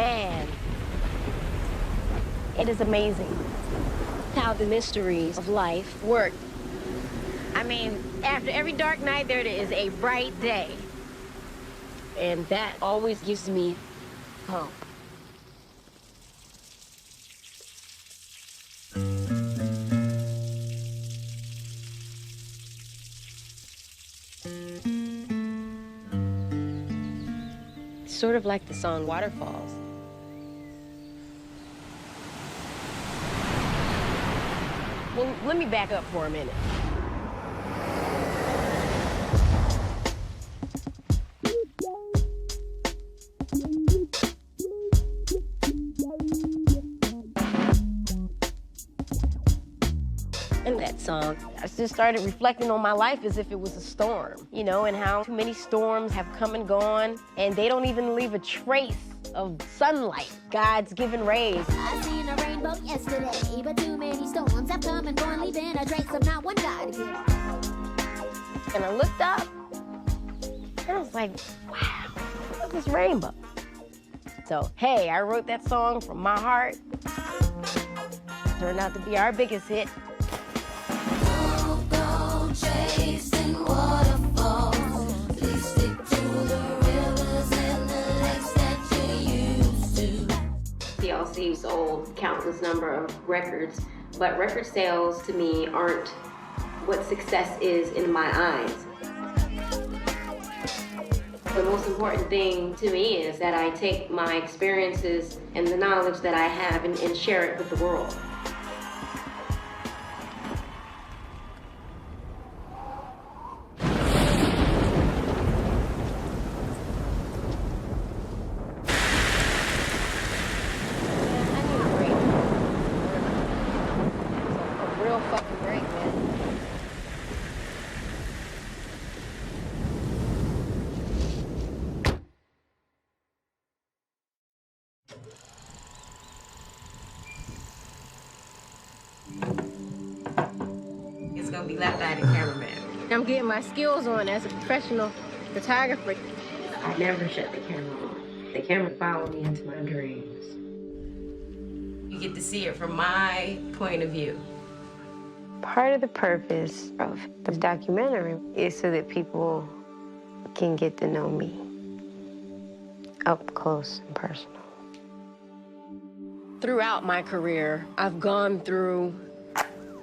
man, it is amazing how the mysteries of life work. I mean, after every dark night, there is a bright day. And that always gives me hope. Sort of like the song Waterfalls. Well, let me back up for a minute. In that song, I just started reflecting on my life as if it was a storm, you know, and how too many storms have come and gone, and they don't even leave a trace of sunlight, God's given rays. I seen a rainbow yesterday, but too many storms have come and gone, leaving a trace of not one God here. And I looked up, and I was like, wow, look at this rainbow. So, hey, I wrote that song from my heart. Turned out to be our biggest hit. Chasing waterfalls, please stick to the rivers and the lakes that you used to. TLC sold countless number of records, but record sales to me aren't what success is in my eyes. The most important thing to me is that I take my experiences and the knowledge that I have and share it with the world. It's gonna be LeftEye the cameraman. I'm getting my skills on as a professional photographer. I never shut the camera on. The camera followed me into my dreams. You get to see it from my point of view. Part of the purpose of the documentary is so that people can get to know me up close and personal. Throughout my career, I've gone through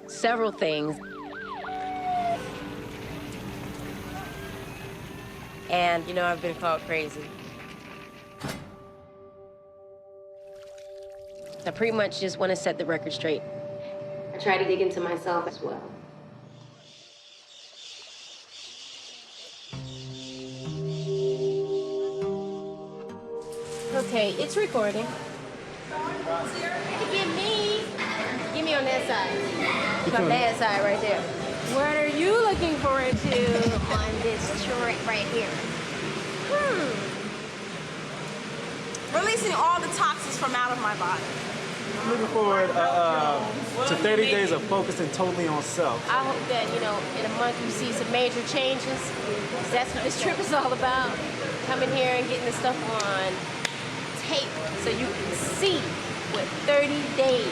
several things. And, you know, I've been called crazy. I pretty much just want to set the record straight. I try to dig into myself as well. Okay, it's recording. Give me on that side. My bad side right there. What are you looking forward to on this trip right here? Releasing all the toxins from out of my body. I'm looking forward to 30 days of focusing totally on self. I hope that, you know, in a month you see some major changes. That's what this trip is all about. Coming here and getting this stuff on tape so you can see what 30 days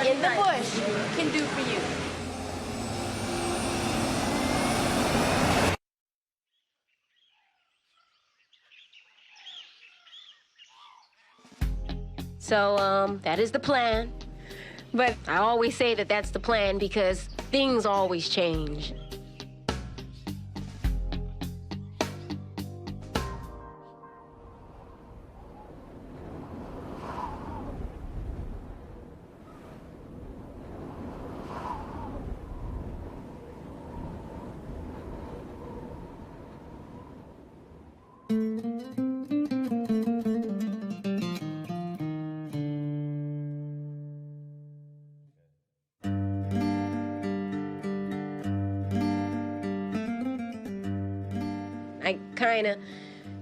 in the bush can do for you. So, that is the plan. But I always say that that's the plan because things always change. I kind of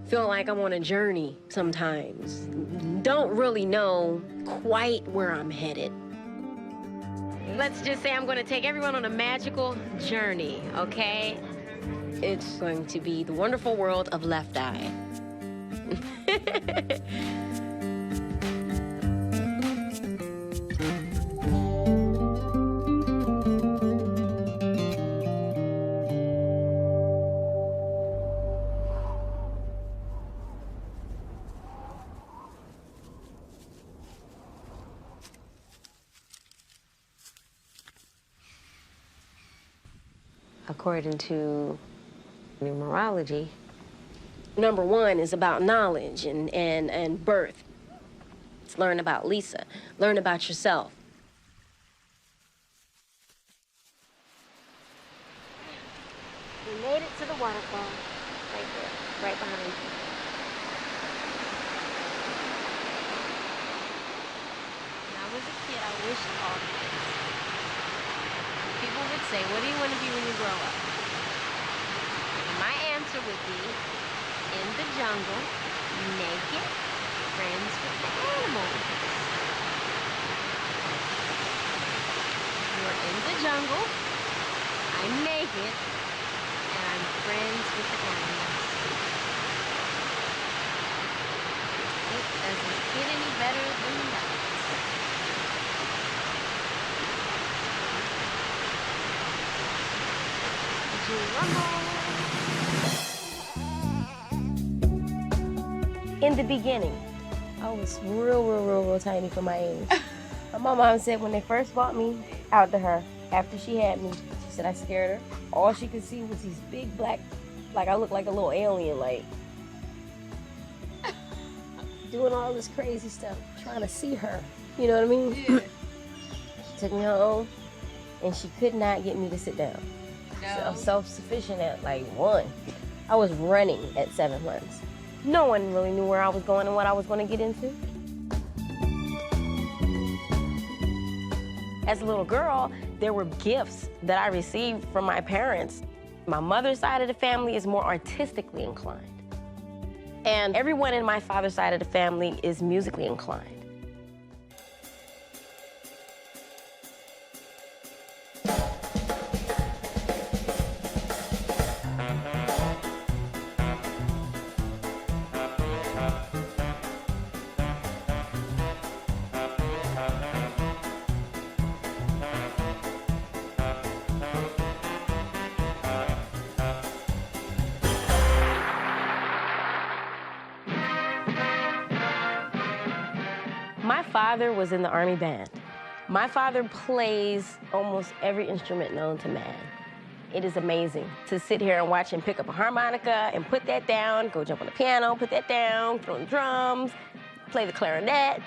feel like I'm on a journey sometimes. Don't really know quite where I'm headed. Let's just say I'm going to take everyone on a magical journey, okay? It's going to be the wonderful world of LeftEye. according to numerology. Number one is about knowledge and birth. It's learn about Lisa, learn about yourself. We made it to the waterfall, right there, right behind you. When I was a kid, I wished all this. People would say, what do you want to be when you grow up? And my answer would be, in the jungle, naked, friends with the animals. You're in the jungle, I'm naked, and I'm friends with the animals. It doesn't get any better than that. In the beginning, I was real tiny for my age. My mom said when they first brought me out to her, after she had me, she said I scared her. All she could see was these big black, like I looked like a little alien, like doing all this crazy stuff, trying to see her. You know what I mean? Yeah. She took me home, and she could not get me to sit down. No. So I'm self-sufficient at like 1. I was running at 7 months. No one really knew where I was going and what I was going to get into. As a little girl, there were gifts that I received from my parents. My mother's side of the family is more artistically inclined. And everyone in my father's side of the family is musically inclined. My father was in the Army band. My father plays almost every instrument known to man. It is amazing to sit here and watch him pick up a harmonica and put that down, go jump on the piano, put that down, throw the drums, play the clarinet.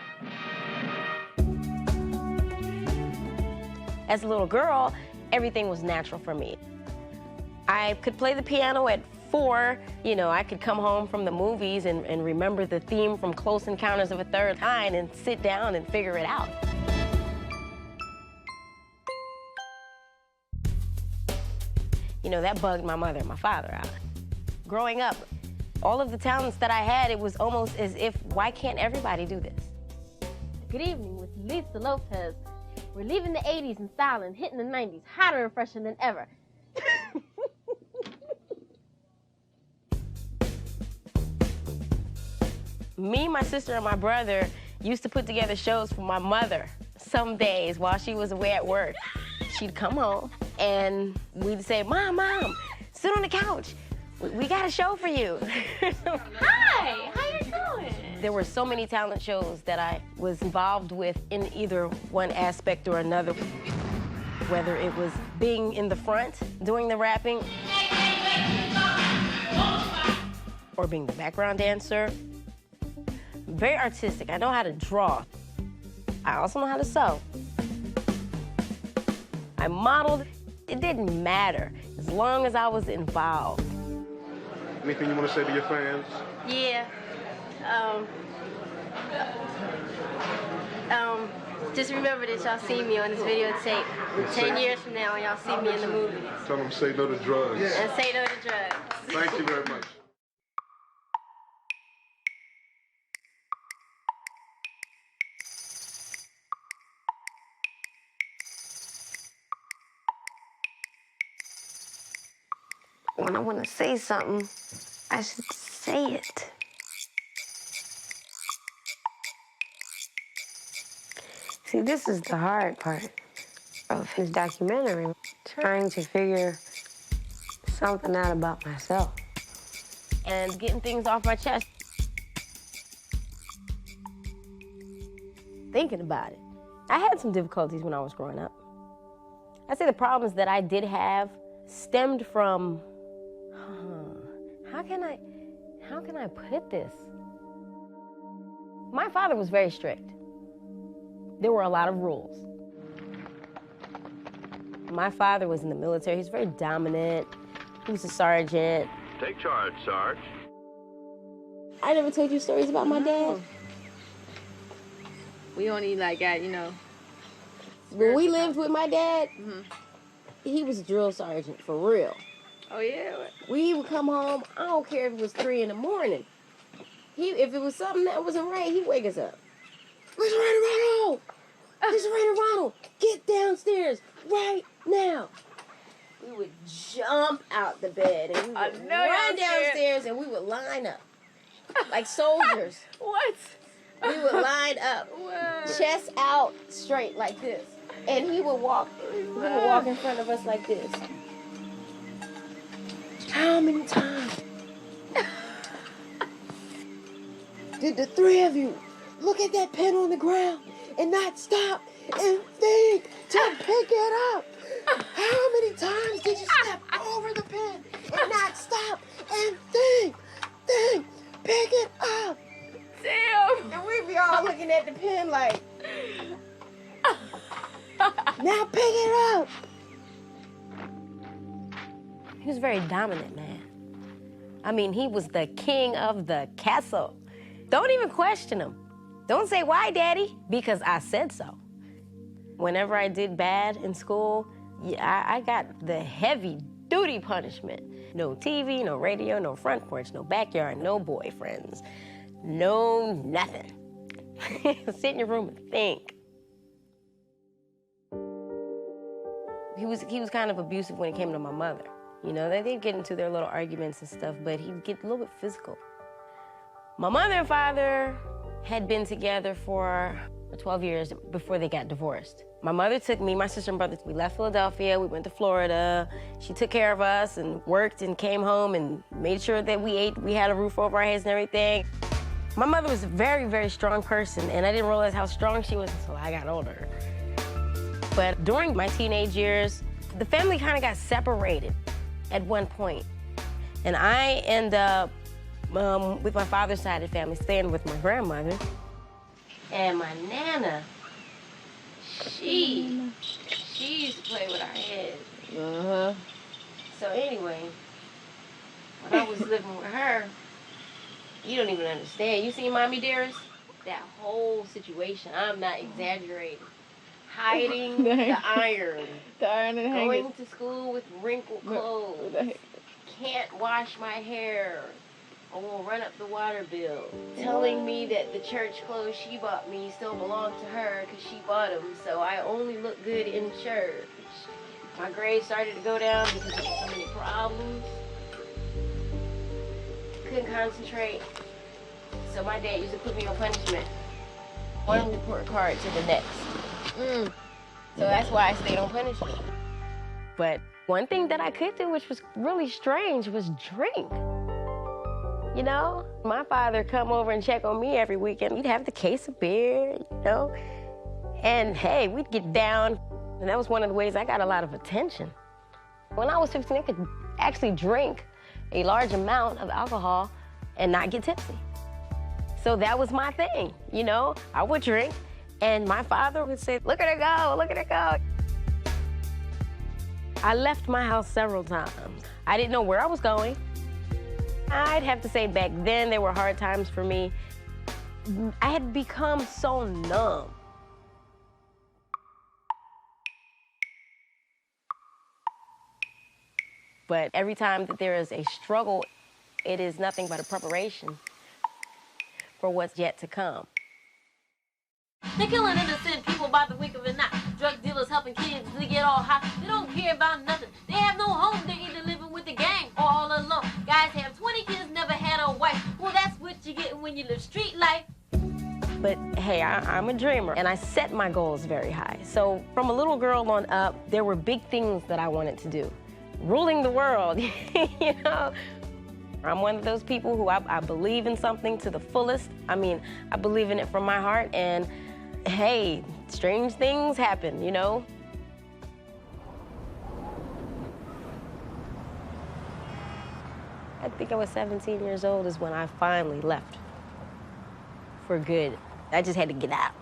As a little girl, everything was natural for me. I could play the piano at 4. You know, I could come home from the movies and remember the theme from Close Encounters of a Third Kind and sit down and figure it out. You know, that bugged my mother and my father out. Growing up, all of the talents that I had, it was almost as if, why can't everybody do this? Good evening with LeftEye Lopes. We're leaving the 80s in style and hitting the 90s hotter and fresher than ever. Me, my sister, and my brother used to put together shows for my mother some days while she was away at work. She'd come home and we'd say, Mom, sit on the couch. We got a show for you. Hi, how you doing? There were so many talent shows that I was involved with in either one aspect or another. Whether it was being in the front, doing the rapping, or being the background dancer. Very artistic. I know how to draw. I also know how to sew. I modeled. It didn't matter as long as I was involved. Anything you want to say to your fans? Yeah. Just remember that y'all see me on this videotape 10 years from now and y'all see me in the movies. Tell them to say no to drugs. And say no to drugs. Thank you very much. When I want to say something, I should say it. See, this is the hard part of his documentary, trying to figure something out about myself. And getting things off my chest. Thinking about it. I had some difficulties when I was growing up. I'd say the problems that I did have, stemmed from, how can I put this? My father was very strict. There were a lot of rules. My father was in the military. He's very dominant. He was a sergeant. Take charge, Sarge. I never told you stories about my dad. We only like got, you know. When we lived with my dad, he was a drill sergeant, for real. Oh, yeah? We would come home, I don't care if it was 3 in the morning. If it was something that wasn't right, he'd wake us up. Mr. Ronald! Mr. Ronald, get downstairs right now. We would jump out the bed and we would run downstairs and we would line up like soldiers. What? We would line up, chest out straight like this. And he would walk in front of us like this. How many times did the 3 of you look at that pen on the ground and not stop and think to pick it up? How many times did you step over the pen and not stop and think, pick it up? Damn. And we'd be all looking at the pen like, now pick it up. He was a very dominant man. I mean, he was the king of the castle. Don't even question him. Don't say, why, Daddy? Because I said so. Whenever I did bad in school, I got the heavy duty punishment. No TV, no radio, no front porch, no backyard, no boyfriends, no nothing. Sit in your room and think. He was kind of abusive when it came to my mother. You know, they'd get into their little arguments and stuff, but he'd get a little bit physical. My mother and father had been together for 12 years before they got divorced. My mother took me, my sister and brother, we left Philadelphia, we went to Florida. She took care of us and worked and came home and made sure that we ate, we had a roof over our heads and everything. My mother was a very, very strong person, and I didn't realize how strong she was until I got older. But during my teenage years, the family kind of got separated at one point. And I ended up, with my father's side of the family, staying with my grandmother. And my Nana, she used to play with our heads. So anyway, when I was living with her, you don't even understand. You seen Mommy Dearest? That whole situation, I'm not exaggerating. Hiding the iron. The iron and hanging. Going to school with wrinkled clothes. Can't wash my hair. I won't run up the water bill. Telling me that the church clothes she bought me still belong to her because she bought them, so I only look good in church. My grades started to go down because of so many problems. Couldn't concentrate. So my dad used to put me on punishment. One report card to the next. So that's why I stayed on punishment. But one thing that I could do, which was really strange, was drink. You know, my father come over and check on me every weekend. We'd have the case of beer, you know, and hey, we'd get down. And that was one of the ways I got a lot of attention. When I was 15, I could actually drink a large amount of alcohol and not get tipsy. So that was my thing, you know. I would drink, and my father would say, look at her go, look at her go. I left my house several times. I didn't know where I was going. I'd have to say back then, there were hard times for me. I had become so numb. But every time that there is a struggle, it is nothing but a preparation for what's yet to come. They're killing innocent people by the wink of an eye. Drug dealers helping kids to get all high. They don't care about nothing. They have no home. They're either living with the gang or all alone. Guys have 20 kids, never had a wife. Well, that's what you get when you live street life. But hey, I'm a dreamer, and I set my goals very high. So from a little girl on up, there were big things that I wanted to do. Ruling the world, you know? I'm one of those people who I believe in something to the fullest. I mean, I believe in it from my heart, and hey, strange things happen, you know? think I was 17 years old is when I finally left for good. I just had to get out.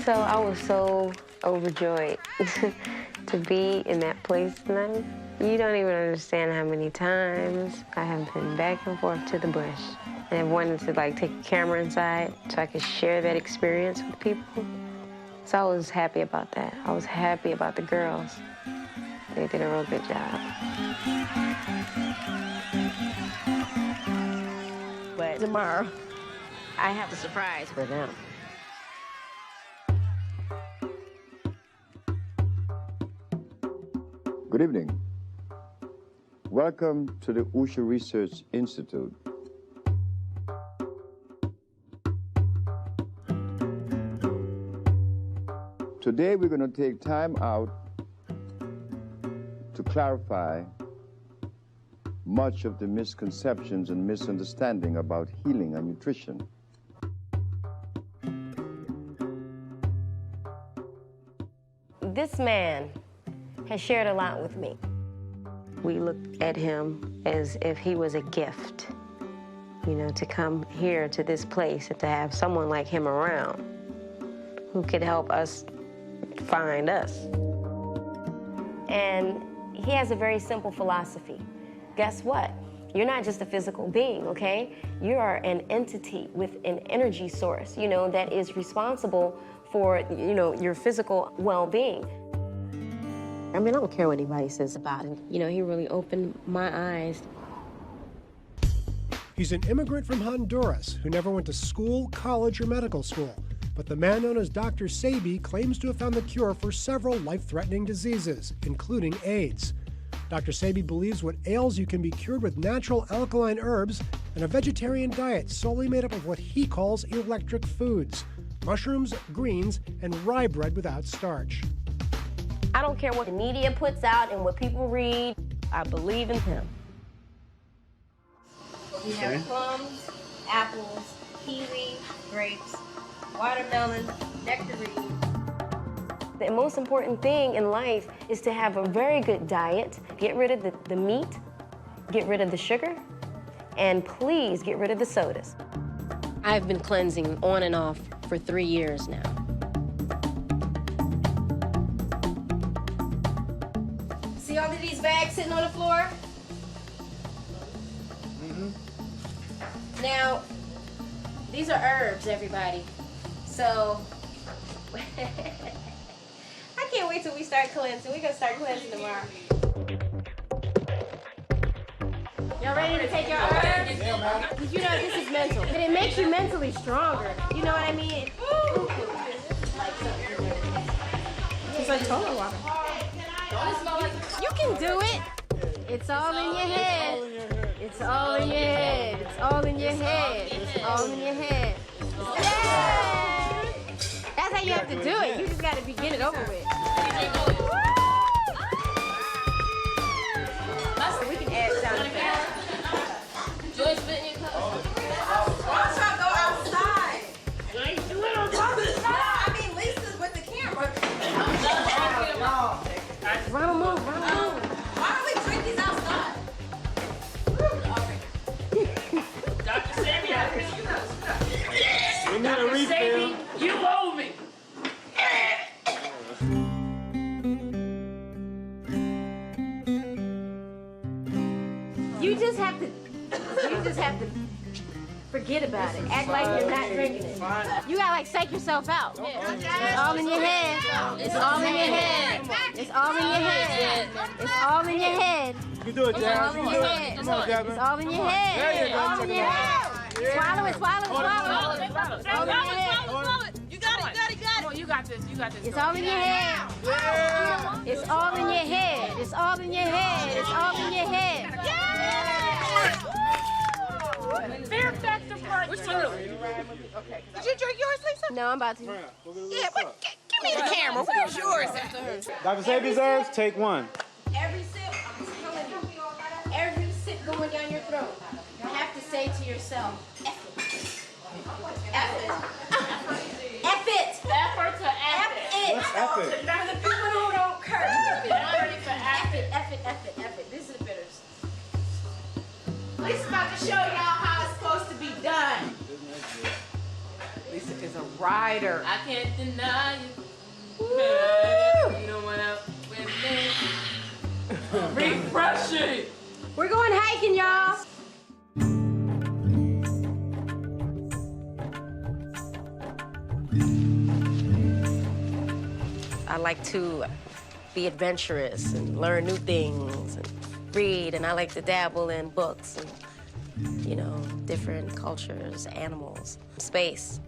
So I was so overjoyed to be in that place tonight. You don't even understand how many times I have been back and forth to the bush and have wanted to like take a camera inside so I could share that experience with people. So I was happy about that. I was happy about the girls. They did a real good job. But tomorrow, I have a surprise for them. Good evening. Welcome to the Usha Research Institute. Today we're going to take time out to clarify much of the misconceptions and misunderstanding about healing and nutrition. This man has shared a lot with me. We look at him as if he was a gift, you know, to come here to this place and to have someone like him around who could help us find us. And he has a very simple philosophy. Guess what? You're not just a physical being, okay? You are an entity with an energy source, you know, that is responsible for, you know, your physical well-being. I mean, I don't care what anybody says about him. You know, he really opened my eyes. He's an immigrant from Honduras who never went to school, college, or medical school. But the man known as Dr. Sebi claims to have found the cure for several life-threatening diseases, including AIDS. Dr. Sebi believes what ails you can be cured with natural alkaline herbs and a vegetarian diet solely made up of what he calls electric foods: mushrooms, greens, and rye bread without starch. I don't care what the media puts out and what people read. I believe in him. We have plums, apples, kiwi, grapes, watermelon, nectarine. The most important thing in life is to have a very good diet. Get rid of the meat, get rid of the sugar, and please get rid of the sodas. I've been cleansing on and off for 3 years now. See all of these bags sitting on the floor? Now, these are herbs, everybody. So, I can't wait till we start cleansing. We're gonna start cleansing tomorrow. Y'all ready to take your herbs? Because you know this is mental. And it makes you mentally stronger. You know what I mean? It's like total water. You can do it. It's all in your head. It's all in your head. It's all in your head. It's all in your head. Yeah! That's how you have to do it. You just got to get it over with. We can add sound effects. Joy spit in your cup. Why should I go outside? I mean, Lisa's with the camera. Ronald, move. Why don't we drink these outside? Dr. Sebi, Dr. Sebi, you owe me. You Forget about it. Act like you're not drinking it. You gotta like psych yourself out. It's all in your head. It's all in your head. It's all in your head. It's all in your head. You can do it, It's all in your head. Come on, Devin. It's all in your head. There you go. All in your head. Swallow it, swallow it, swallow it. All in your head. You got it. Come on, you got this. You got this. It's all in your head. It's all in your head. It's all in your head. It's all in your head. Fear factor part. Which one? Did you drink yours, Lisa? No, I'm about to. Yeah, but give me the camera. Where's yours at? Dr. Sabi's herbs, take one. Every sip, I'm telling you, every sip going down your throat, you have to say to yourself, F it. F it. F it. Effort to F it. What's F it? For the people who don't curse. F it. F it, F it, F it, F it. These are the bitters. Lisa's about to show y'all how it's supposed to be done. Lisa is a rider. I can't deny you. You know what else? Refreshing. We're going hiking, y'all. I like to be adventurous and learn new things and read, and I like to dabble in books and, you know, different cultures, animals, space.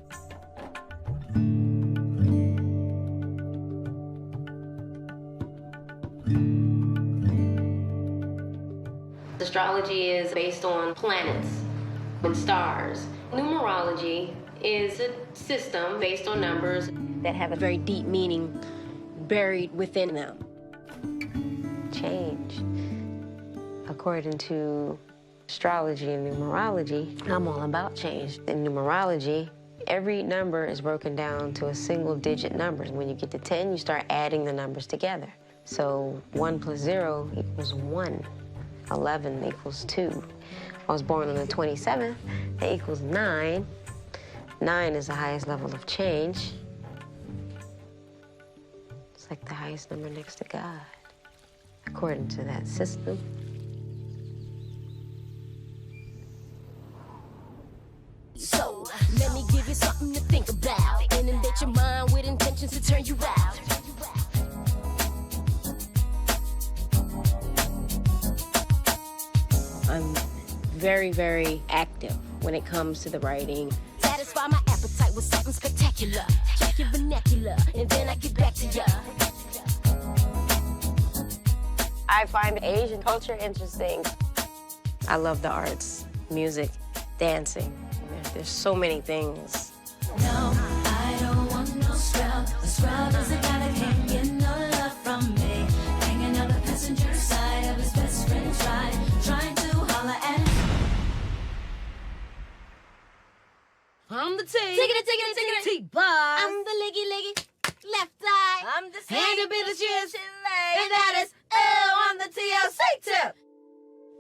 Astrology is based on planets and stars. Numerology is a system based on numbers that have a very deep meaning buried within them. Change. According to astrology and numerology, I'm all about change. In numerology, every number is broken down to a single digit number. When you get to 10, you start adding the numbers together. So 1 plus 0 equals 1. 11 equals 2. I was born on the 27th, that equals 9. 9 is the highest level of change. It's like the highest number next to God, according to that system. So, let me give you something to think about. Inundate your mind with intentions to turn you out. I'm very, very active when it comes to the writing. Satisfy my appetite with something spectacular. Check your vernacular, and then I get back to ya. I find Asian culture interesting. I love the arts, music, dancing. There's so many things. No, I don't want no scrub. A scrub is a guy that can't get no love from me. Hanging on the passenger side of his best friend's ride, trying to holler at him. I'm the T. Tickety, T-Boss. I'm the liggy, left eye. I'm the Hand to be the shit. And that is L on the TLC tip.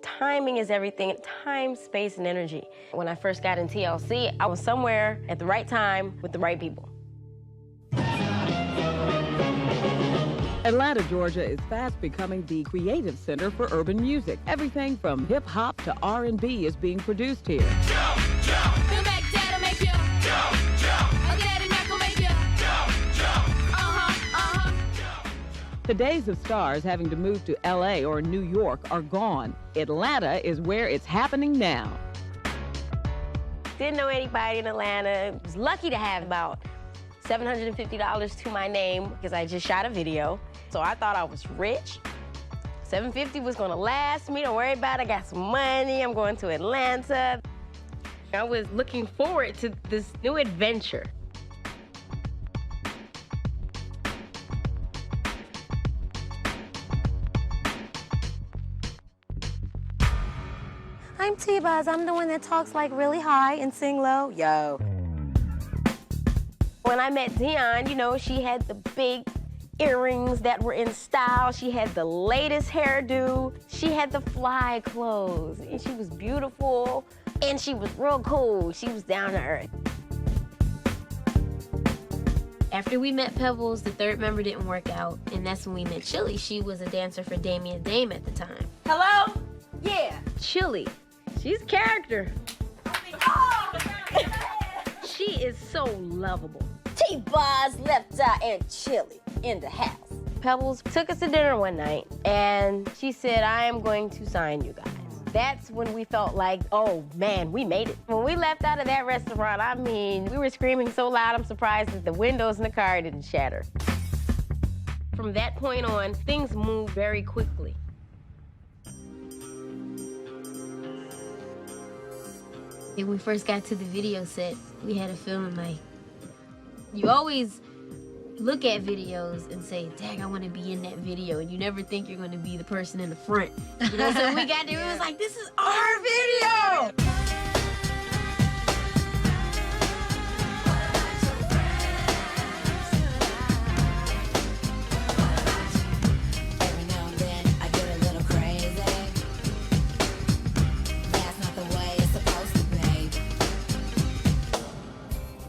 Timing is everything. Time, space, and energy. When I first got in TLC, I was somewhere at the right time with the right people. Atlanta, Georgia is fast becoming the creative center for urban music. Everything from hip-hop to R&B is being produced here. Feel back, dad'll make you. I'll get at it, knuckle make you. The days of stars having to move to LA or New York are gone. Atlanta is where it's happening now. Didn't know anybody in Atlanta. Was lucky to have about $750 to my name because I just shot a video. So I thought I was rich. $750 was gonna last me, don't worry about it. I got some money, I'm going to Atlanta. I was looking forward to this new adventure. I'm T-Buzz. I'm the one that talks like really high and sing low. Yo. When I met Dion, you know, she had the big earrings that were in style. She had the latest hairdo. She had the fly clothes. And she was beautiful. And she was real cool. She was down to earth. After we met Pebbles, the third member didn't work out. And that's when we met Chili. She was a dancer for Damien Dame at the time. Hello? Yeah. Chili. She's a character. Oh, is so lovable. T-Boz, LeftEye, and Chili in the house. Pebbles took us to dinner one night, and she said, I am going to sign you guys. That's when we felt like, oh man, we made it. When we left out of that restaurant, I mean, we were screaming so loud, I'm surprised that the windows in the car didn't shatter. From that point on, things moved very quickly. When we first got to the video set, we had a feeling like, you always look at videos and say, dang, I want to be in that video, and you never think you're going to be the person in the front. You know, so when we got there, it was like, this is our video!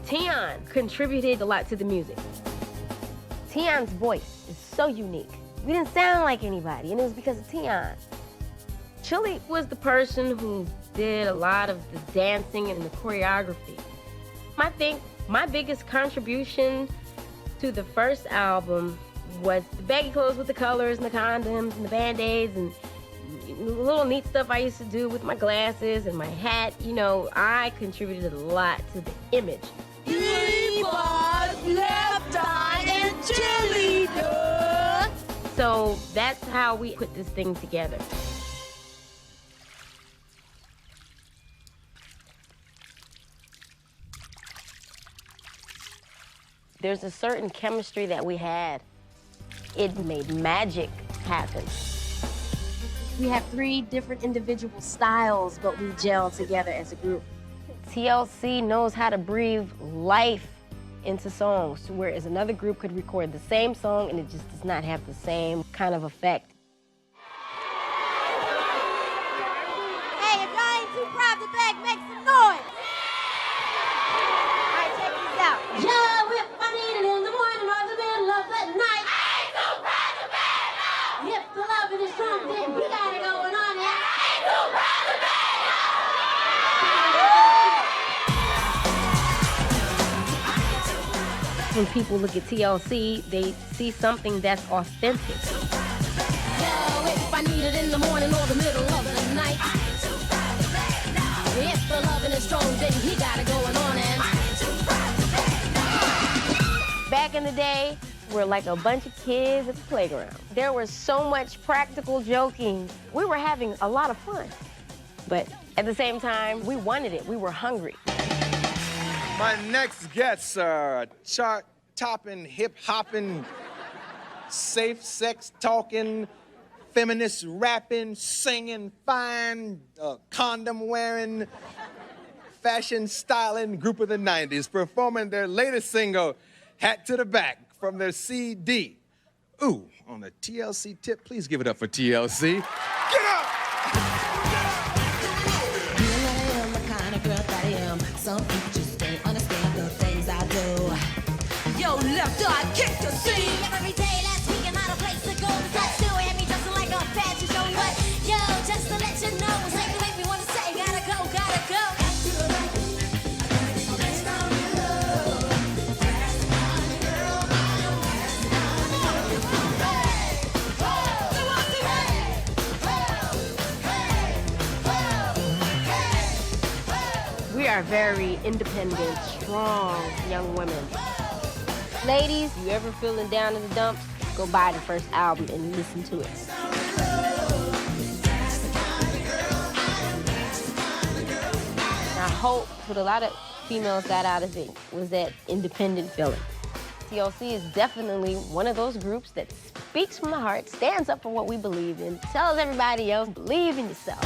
Tion contributed a lot to the music. Tion's voice is so unique. We didn't sound like anybody, and it was because of Tion. Chili was the person who did a lot of the dancing and the choreography. I think my biggest contribution to the first album was the baggy clothes with the colors and the condoms and the Band-Aids and the little neat stuff I used to do with my glasses and my hat. You know, I contributed a lot to the image. LeftEye, and Chili, duh. So that's how we put this thing together. There's a certain chemistry that we had. It made magic happen. We have 3 different individual styles, but we gel together as a group. TLC knows how to breathe life into songs, whereas another group could record the same song and it just does not have the same kind of effect. Hey, if y'all ain't too proud to beg, make some noise. All right, check this out. Yo, if I need it in the morning or the middle of the night, I ain't so proud to beg no. If the loving is strong, then we got it going on. I ain't so proud to beg no. When people look at TLC, they see something that's authentic. Yo, if I need it in the morning or the middle of the night, I ain't too proud to beg no. If the loving is strong, then he got it going on, and I ain't too proud to beg no. Back in the day, we're like a bunch of kids at the playground. There was so much practical joking. We were having a lot of fun. But at the same time, we wanted it. We were hungry. My next guests are chart-topping, hip-hopping, safe sex talking, feminist rapping, singing, fine, condom-wearing, fashion styling group of the 90s performing their latest single, Hat to the Back, from their CD. Ooh, on the TLC tip, please give it up for TLC. Get up! You know the kind of girl that I am. Some people just don't understand the things I do. Yo, LeftEye, kick the scene. Every day last week I'm out of place to go. Besides, still had me dressing like a fashion show. But yo, just to let you know, it's like you make me want to say, gotta go, gotta go. We are very independent, strong young women. Ladies, you ever feeling down in the dumps, go buy the first album and listen to it. And I hope what a lot of females got out of it was that independent feeling. TLC is definitely one of those groups that speaks from the heart, stands up for what we believe in, tells everybody else, believe in yourself.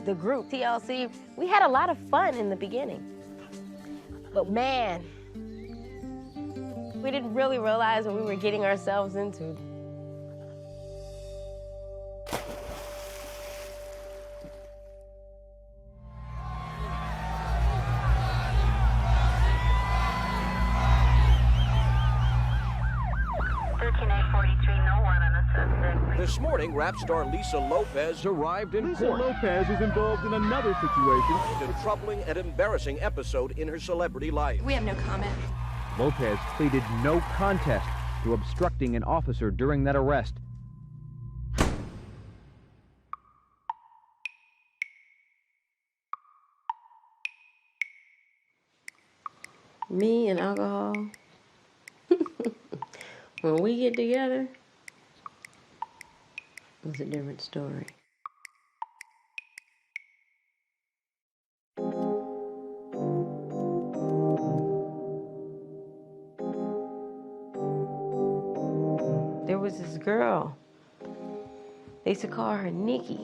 The group, TLC, we had a lot of fun in the beginning. But man, we didn't really realize what we were getting ourselves into. This morning, rap star Lisa Lopes arrived in court. Lopes is involved in another situation. A troubling and embarrassing episode in her celebrity life. We have no comment. Lopes pleaded no contest to obstructing an officer during that arrest. Me and alcohol, when we get together, it's a different story. There was this girl. They used to call her Nikki.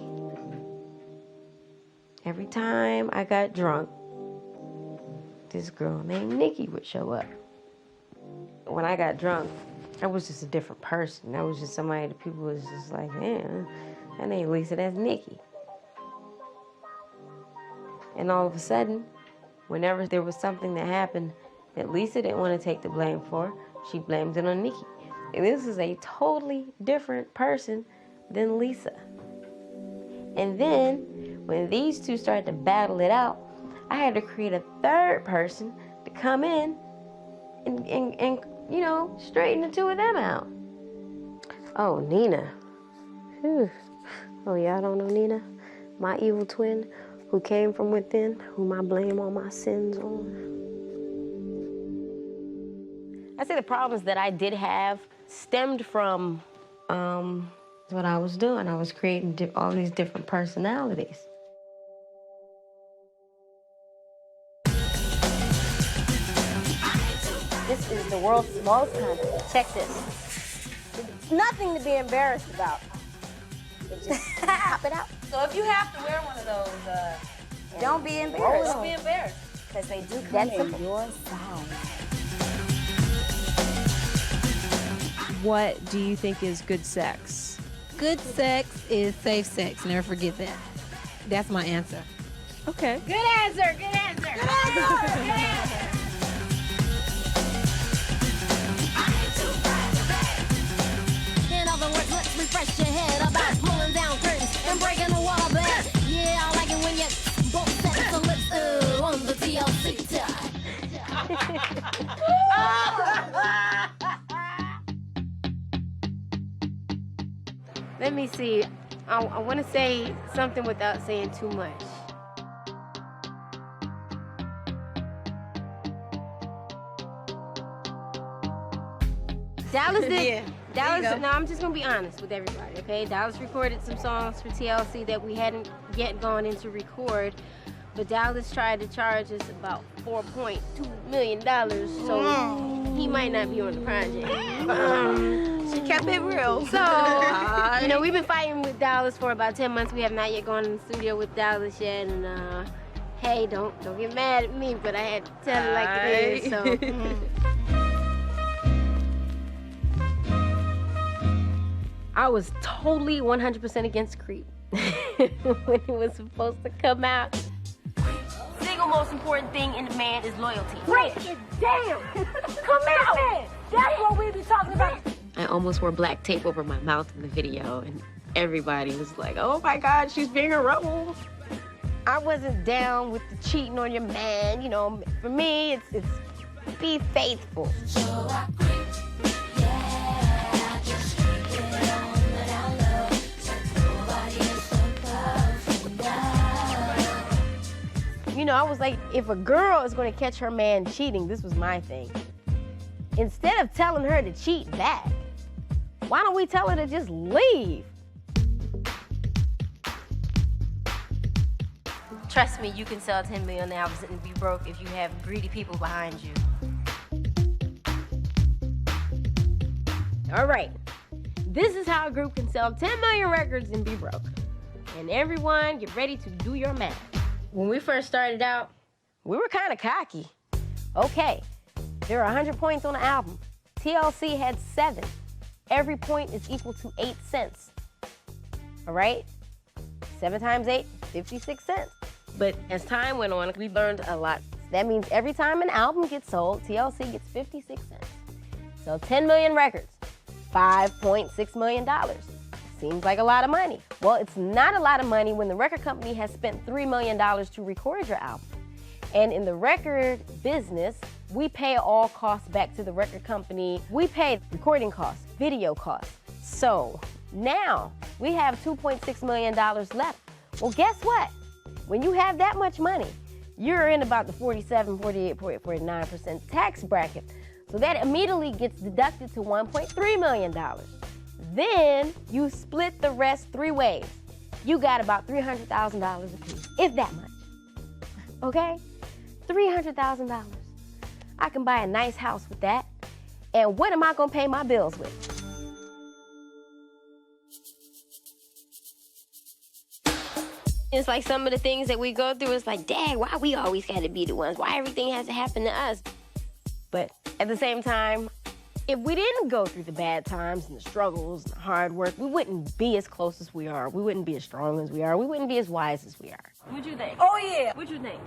Every time I got drunk, this girl named Nikki would show up. When I got drunk, I was just a different person. I was just somebody that people was just like, man, that ain't Lisa, that's Nikki. And all of a sudden, whenever there was something that happened that Lisa didn't want to take the blame for, she blamed it on Nikki. And this is a totally different person than Lisa. And then, when these two started to battle it out, I had to create a third person to come in and you know, straighten the two of them out. Oh, Nina. Whew. Oh, y'all don't know Nina? My evil twin who came from within, whom I blame all my sins on. I say the problems that I did have stemmed from what I was doing. I was creating all these different personalities. This is the world's smallest country. Check this. It's nothing to be embarrassed about. Just pop it out. So if you have to wear one of those, Don't be embarrassed. don't be embarrassed. Because they do come in your size. What do you think is good sex? Good sex is safe sex. Never forget that. That's my answer. Okay. Good answer. Good answer. Good answer. Good answer. In other words, let's refresh your head about pulling down curtains and breaking the wall bed. Yeah, I like it when you both set the lips on the TLC time. Let me see. I want to say something without saying too much. Dallas did. Yeah, Dallas. there you go. No, I'm just gonna be honest with everybody, okay? Dallas recorded some songs for TLC that we hadn't yet gone in to record, but Dallas tried to charge us about $4.2 million, so he might not be on the project. She kept it real. So, you know, we've been fighting with Dallas for about 10 months. We have not yet gone in the studio with Dallas yet, and hey, don't get mad at me, but I had to tell it like it is. So. I was totally 100% against Creep when it was supposed to come out. Single most important thing in a man is loyalty. Break it down. Come out. That's what we be talking about. I almost wore black tape over my mouth in the video, and everybody was like, oh my God, she's being a rebel. I wasn't down with the cheating on your man. You know, for me, it's be faithful. You know, I was like, if a girl is going to catch her man cheating, this was my thing. Instead of telling her to cheat back, why don't we tell her to just leave? Trust me, you can sell 10 million albums and be broke if you have greedy people behind you. All right, this is how a group can sell 10 million records and be broke. And everyone, get ready to do your math. When we first started out, we were kind of cocky. Okay, there are 100 points on the album. TLC had 7. Every point is equal to 8 cents. All right? 7 times 8, 56 cents. But as time went on, we learned a lot. That means every time an album gets sold, TLC gets 56 cents. So 10 million records, $5.6 million. Seems like a lot of money. Well, it's not a lot of money when the record company has spent $3 million to record your album. And in the record business, we pay all costs back to the record company. We pay recording costs, video costs. So now we have $2.6 million left. Well, guess what? When you have that much money, you're in about the 47, 48, 49% tax bracket. So that immediately gets deducted to $1.3 million. Then you split the rest 3 ways. You got about $300,000 a piece, if that much. Okay? $300,000. I can buy a nice house with that. And what am I gonna pay my bills with? It's like some of the things that we go through, it's like, dang, why we always gotta be the ones? Why everything has to happen to us? But at the same time, if we didn't go through the bad times and the struggles and the hard work, we wouldn't be as close as we are. We wouldn't be as strong as we are. We wouldn't be as wise as we are. What you think? Oh, yeah. What you think?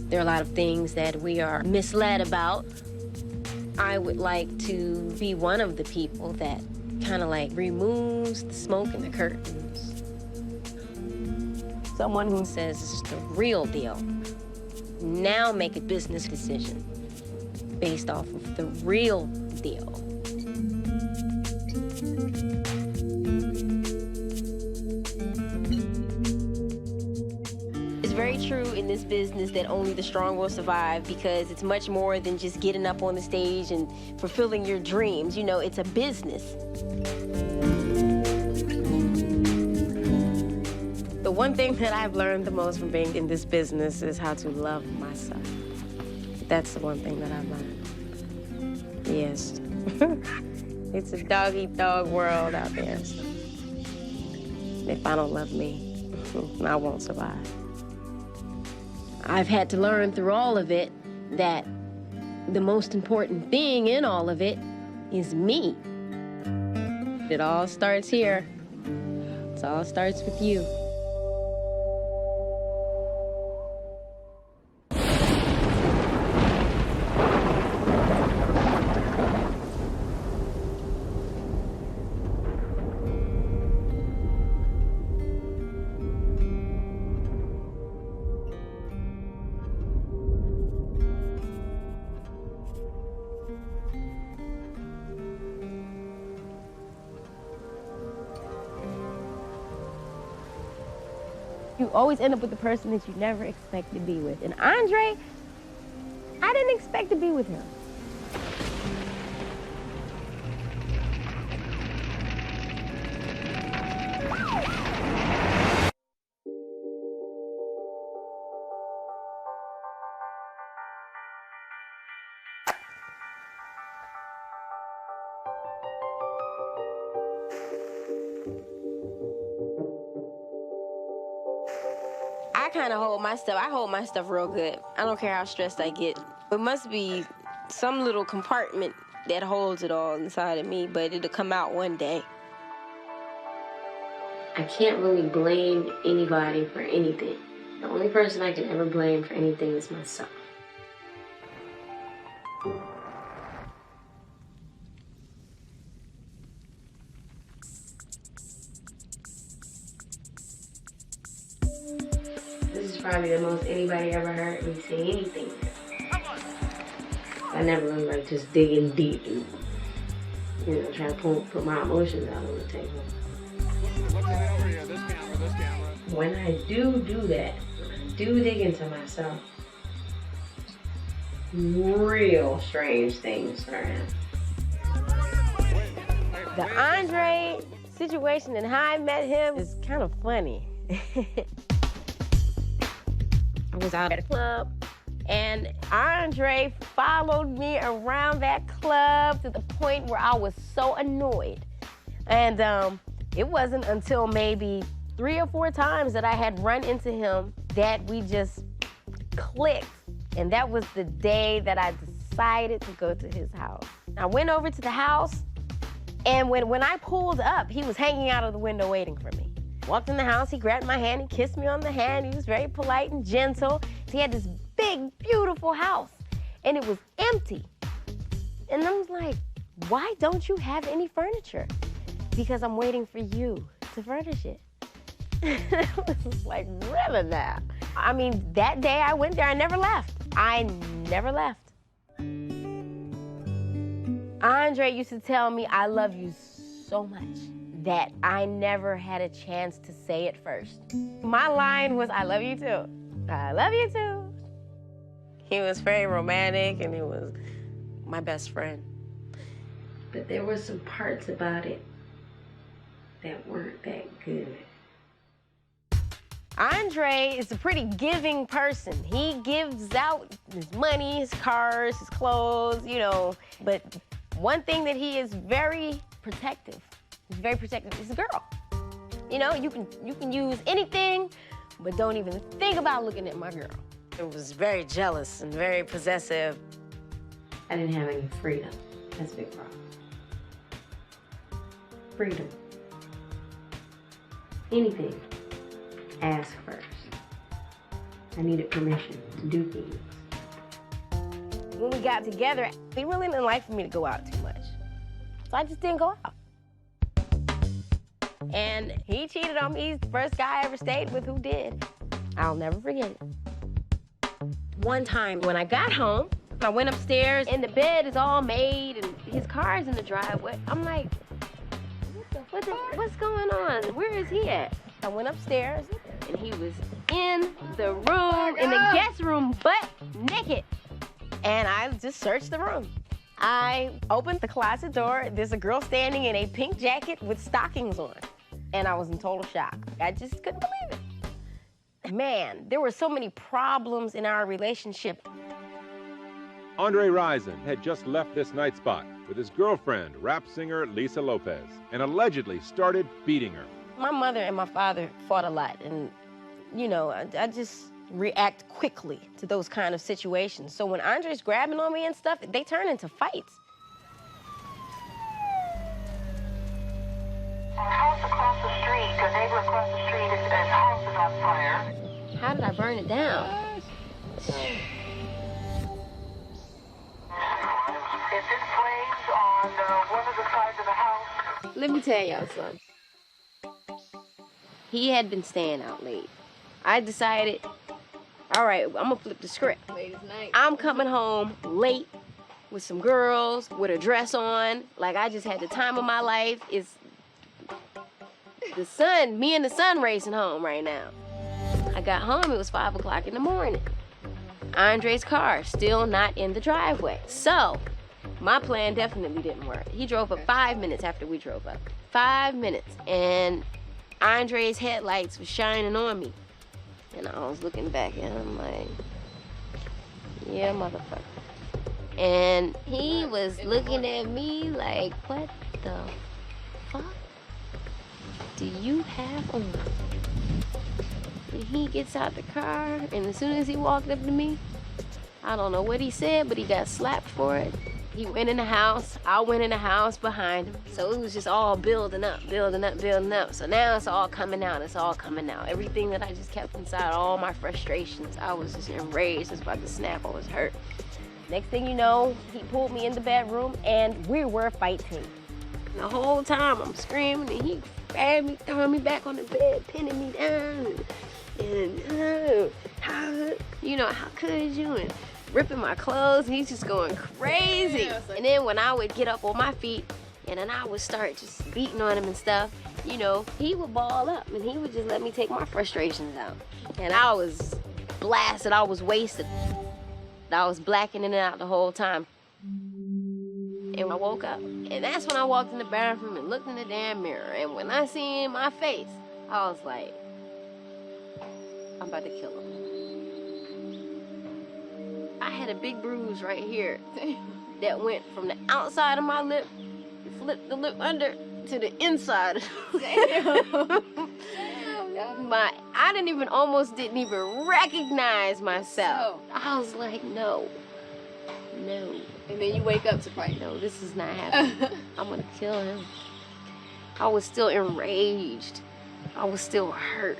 There are a lot of things that we are misled about. I would like to be one of the people that kind of like removes the smoke and the curtains. Someone who says this is the real deal. Now make a business decision based off of the real deal. It's very true in this business that only the strong will survive, because it's much more than just getting up on the stage and fulfilling your dreams. You know, it's a business. The one thing that I've learned the most from being in this business is how to love myself. That's the one thing that I've learned. Yes. It's a dog-eat-dog world out there. If I don't love me, I won't survive. I've had to learn through all of it that the most important thing in all of it is me. It all starts here. It all starts with you. You always end up with the person that you never expect to be with. And Andre, I didn't expect to be with him. I kind of hold my stuff real good. I don't care how stressed I get. It must be some little compartment that holds it all inside of me, but it'll come out one day. I can't really blame anybody for anything. The only person I can ever blame for anything is myself. This is probably the most anybody ever heard me say anything. I never really like just digging deep and, you know, trying to put my emotions out on the table. When I do that, when I do dig into myself, real strange things start happening. The Andre situation and how I met him is kind of funny. I was out at a club, and Andre followed me around that club to the point where I was so annoyed. And it wasn't until maybe 3 or 4 times that I had run into him that we just clicked. And that was the day that I decided to go to his house. I went over to the house, and when I pulled up, he was hanging out of the window waiting for me. Walked in the house, he grabbed my hand, he kissed me on the hand, he was very polite and gentle. He had this big, beautiful house, and it was empty. And I was like, why don't you have any furniture? Because I'm waiting for you to furnish it. It was like, really now? I mean, that day I went there, I never left. I never left. Andre used to tell me, I love you so much that I never had a chance to say it first. My line was, I love you too. I love you too. He was very romantic and he was my best friend. But there were some parts about it that weren't that good. Andre is a pretty giving person. He gives out his money, his cars, his clothes, you know. But one thing that he is very protective. He's very protective. He's a girl. You know, you can use anything, but don't even think about looking at my girl. It was very jealous and very possessive. I didn't have any freedom. That's a big problem. Freedom. Anything. Ask first. I needed permission to do things. When we got together, he really didn't like for me to go out too much. So I just didn't go out. And he cheated on me. He's the first guy I ever stayed with who did. I'll never forget it. One time when I got home, I went upstairs and the bed is all made and his car's in the driveway. I'm like, what's going on? Where is he at? I went upstairs and he was in the room, in the guest room, butt naked. And I just searched the room. I opened the closet door. There's a girl standing in a pink jacket with stockings on. And I was in total shock. I just couldn't believe it. Man, there were so many problems in our relationship. Andre Rison had just left this night spot with his girlfriend, rap singer Lisa Lopez, and allegedly started beating her. My mother and my father fought a lot, and, you know, I just react quickly to those kind of situations. So when Andre's grabbing on me and stuff, they turn into fights. House across the street, the neighbor across the street, his house is on fire. How did I burn it down? Is this flames on one of the sides of the house? Let me tell y'all something. He had been staying out late. I decided, all right, I'm gonna flip the script. Late as night. I'm coming home late with some girls with a dress on. Like I just had the time of my life. It's the sun, me and the sun racing home right now. I got home, it was 5 o'clock in the morning. Andre's car still not in the driveway. So my plan definitely didn't work. He drove up 5 minutes after we drove up. 5 minutes. And Andre's headlights was shining on me. And I was looking back at him like, yeah, motherfucker. And he was looking at me like, what the fuck do you have on? And he gets out the car, and as soon as he walked up to me, I don't know what he said, but he got slapped for it. He went in the house, I went in the house behind him. So it was just all building up, building up, building up. So now it's all coming out, it's all coming out. Everything that I just kept inside, all my frustrations, I was just enraged, I was about to snap, I was hurt. Next thing you know, he pulled me in the bedroom and we were fighting. The whole time I'm screaming and he grabbed me, throwing me back on the bed, pinning me down. And you know, how could you? And ripping my clothes, and he's just going crazy. And then when I would get up on my feet, and then I would start just beating on him and stuff, you know, he would ball up, and he would just let me take my frustrations out. And I was blasted, I was wasted. I was blacking in and out the whole time. And I woke up, and that's when I walked in the bathroom and looked in the damn mirror. And when I seen my face, I was like, I'm about to kill him. I had a big bruise right here that went from the outside of my lip, flipped the lip under to the inside. I I almost didn't even recognize myself. I was like, no. And then you wake up to fight. No, this is not happening. I'm gonna kill him. I was still enraged. I was still hurt.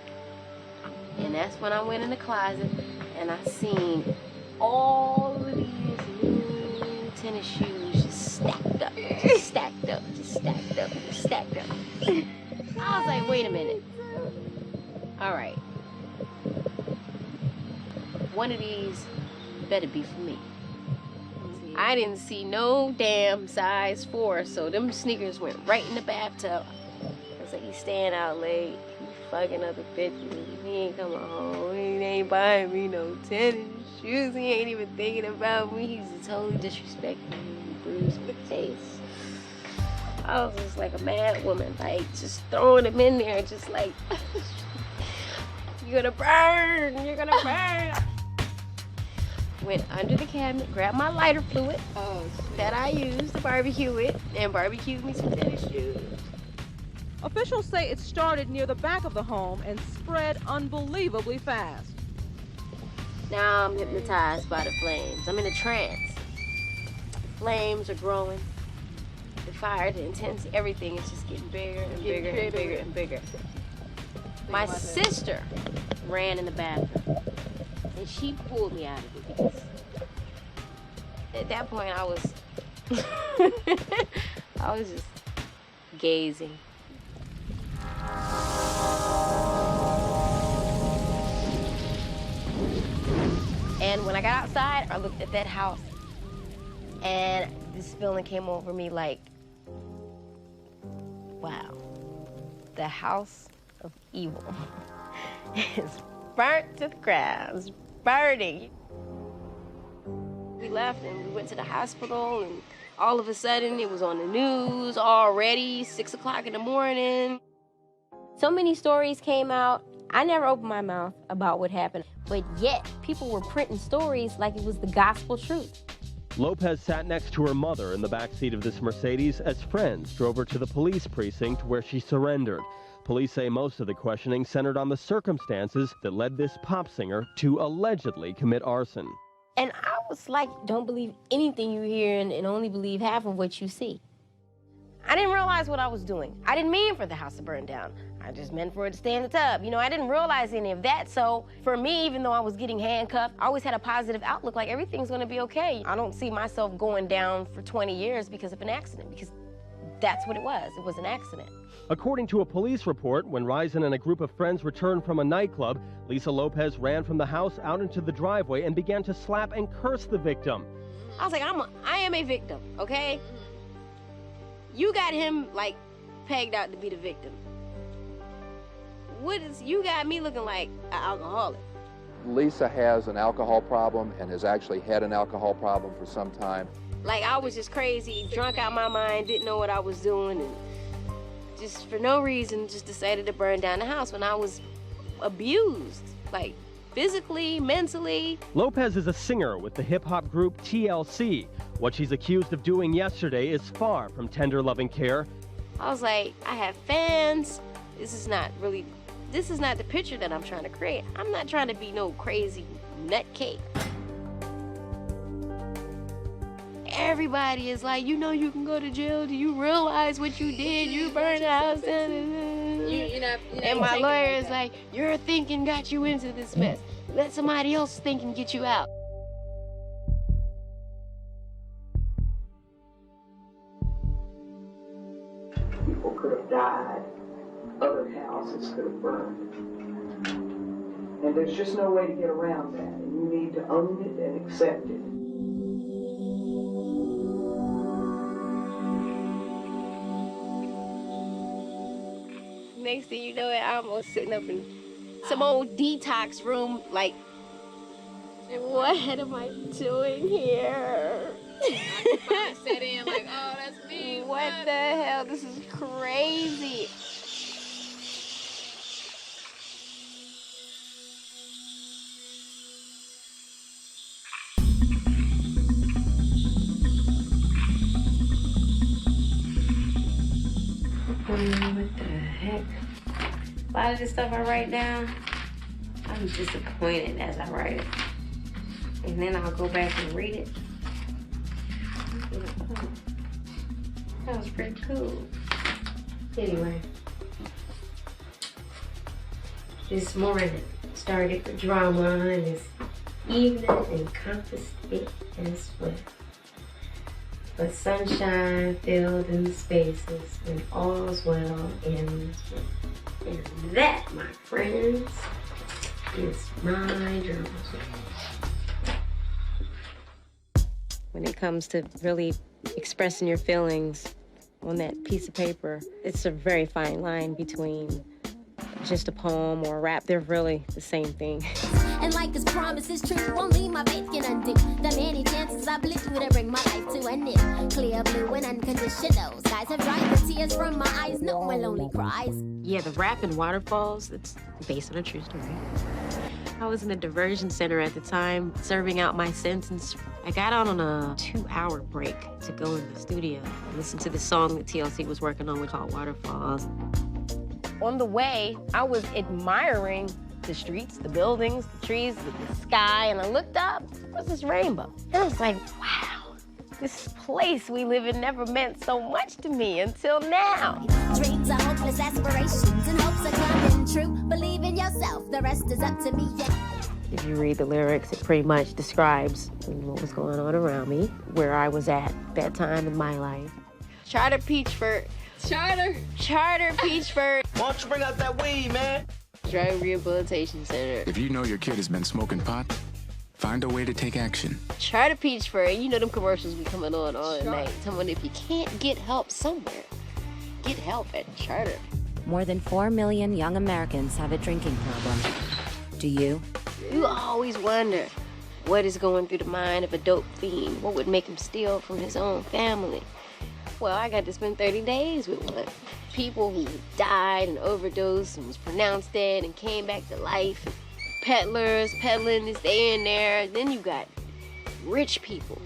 And that's when I went in the closet and I seen all of these new tennis shoes just stacked up, just stacked up, just stacked up, just stacked up. I was like, wait a minute. All right. One of these better be for me. I didn't see no damn size 4, so them sneakers went right in the bathtub. I was like, he's staying out late, he fucking other bitches, he ain't coming home, he ain't buying me no tennis shoes, he ain't even thinking about me, he's totally disrespecting me, bruised my face. I was just like a mad woman, like just throwing them in there, just like, you're gonna burn. Went under the cabinet, grabbed my lighter fluid that I used to barbecue it, and barbecued me some tennis shoes. Officials say it started near the back of the home and spread unbelievably fast. Now I'm hypnotized by the flames. I'm in a trance. Flames are growing. The fire, the intensity, everything is just getting bigger and bigger and bigger and bigger. My sister ran in the bathroom, and she pulled me out of it because at that point I was just gazing. And when I got outside, I looked at that house, and this feeling came over me like, wow, the house of evil is burnt to the ground, it's burning. We left and we went to the hospital, and all of a sudden it was on the news already, 6 o'clock in the morning. So many stories came out. I never opened my mouth about what happened, but yet people were printing stories like it was the gospel truth. Lopes sat next to her mother in the backseat of this Mercedes as friends drove her to the police precinct where she surrendered. Police say most of the questioning centered on the circumstances that led this pop singer to allegedly commit arson. And I was like, don't believe anything you hear and only believe half of what you see. I didn't realize what I was doing. I didn't mean for the house to burn down. I just meant for it to stay in the tub. You know, I didn't realize any of that. So for me, even though I was getting handcuffed, I always had a positive outlook, like everything's gonna be okay. I don't see myself going down for 20 years because of an accident, because that's what it was. It was an accident. According to a police report, when Risen and a group of friends returned from a nightclub, Lisa Lopes ran from the house out into the driveway and began to slap and curse the victim. I was like, I am a victim, okay? You got him, like, pegged out to be the victim. You got me looking like an alcoholic. Lisa has an alcohol problem and has actually had an alcohol problem for some time. Like, I was just crazy, drunk out my mind, didn't know what I was doing, and just for no reason just decided to burn down the house when I was abused, like physically, mentally. Lopes is a singer with the hip-hop group TLC. What she's accused of doing yesterday is far from tender, loving care. I was like, I have fans. This is not the picture that I'm trying to create. I'm not trying to be no crazy nutcake. Everybody is like, you know you can go to jail. Do you realize what you did? You burned the house down. And my lawyer is like, your thinking got you into this mess. Let somebody else thinking get you out. People could have died. Other houses could have burned. And there's just no way to get around that. And you need to own it and accept it. Next thing you know, I'm almost sitting up in some old detox room, like, what am I doing here? I sat in like, oh, that's me. What the hell? This is crazy. What the heck? A lot of this stuff I write down, I'm disappointed as I write it. And then I'll go back and read it. That was pretty cool. Anyway, this morning started the drama, and this evening encompassed it as well. But sunshine filled in the spaces, and all's well in this world. And that, my friends, is my journal. When it comes to really expressing your feelings on that piece of paper, it's a very fine line between just a poem or a rap. They're really the same thing. And like his promise is true, only my faith can undo the many chances I blew to bring my life to an end. Clear blue and unconditional skies have dried the tears from my eyes. No one lonely cries. Yeah, the rap in Waterfalls, it's based on a true story. I was in a diversion center at the time, serving out my sentence. I got out on a 2-hour break to go in the studio and listen to the song that TLC was working on, which called Waterfalls. On the way, I was admiring the streets, the buildings, the trees, the sky, and I looked up, there was this rainbow. And I was like, wow, this place we live in never meant so much to me until now. Dreams are hopeless aspirations and hopes are coming true. Believe in yourself, the rest is up to me. If you read the lyrics, it pretty much describes what was going on around me, where I was at that time in my life. Charter Peachford. Charter Peachford. Why don't you bring out that weed, man? Drug Rehabilitation Center. If you know your kid has been smoking pot, find a way to take action. Charter Peachford. You know them commercials be coming on all at night. Someone, if you can't get help somewhere, get help at Charter. More than 4 million young Americans have a drinking problem. Do you? You always wonder what is going through the mind of a dope fiend. What would make him steal from his own family? Well, I got to spend 30 days with one. People who died and overdosed and was pronounced dead and came back to life. Peddlers peddling this day and there. Then you got rich people.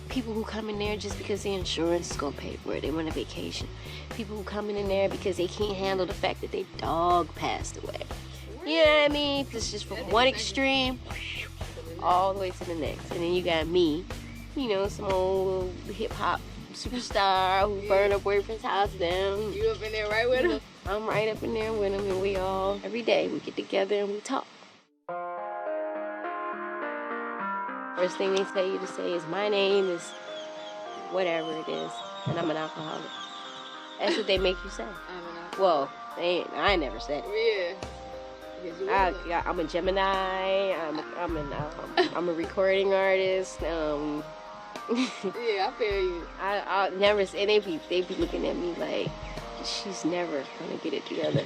People who come in there just because the insurance is gonna pay for it. They want a vacation. People who come in there because they can't handle the fact that their dog passed away. You know what I mean? It's just from one extreme all the way to the next. And then you got me, you know, some old hip-hop superstar who burned her boyfriend's house down. You up in there right with him? I'm right up in there with him, and we all, every day, we get together and we talk. First thing they tell you to say is, my name is whatever it is, and I'm an alcoholic. That's what they make you say. Well, I never said it. Yeah. I'm a Gemini. I'm a recording artist. Yeah, I feel you. I never say. They be looking at me like she's never gonna get it together.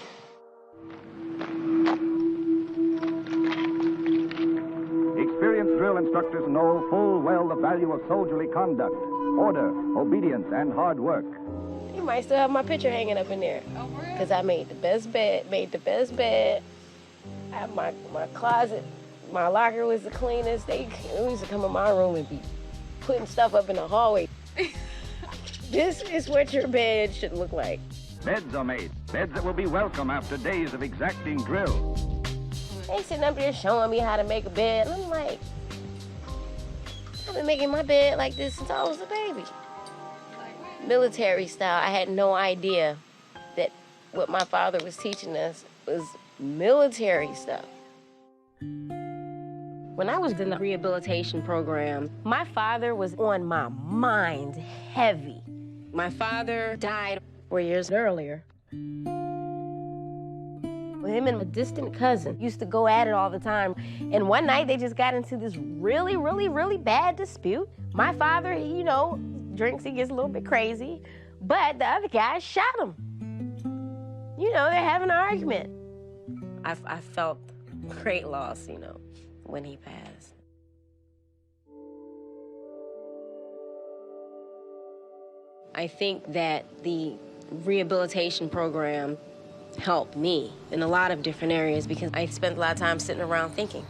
Experienced drill instructors know full well the value of soldierly conduct, order, obedience, and hard work. You might still have my picture hanging up in there. Oh, really? Because I made the best bed. I have my closet. My locker was the cleanest. They used to come in my room and be putting stuff up in the hallway. This is what your bed should look like. Beds are made. Beds that will be welcome after days of exacting drill. They sitting up there showing me how to make a bed. And I'm like, I've been making my bed like this since I was a baby. Military style. I had no idea that what my father was teaching us was military stuff. When I was in the rehabilitation program, my father was on my mind heavy. My father died 4 years earlier. Him and a distant cousin used to go at it all the time. And one night they just got into this really, really, really bad dispute. My father, you know, drinks, he gets a little bit crazy, but the other guy shot him. You know, they're having an argument. I felt great loss, you know, when he passed. I think that the rehabilitation program helped me in a lot of different areas because I spent a lot of time sitting around thinking.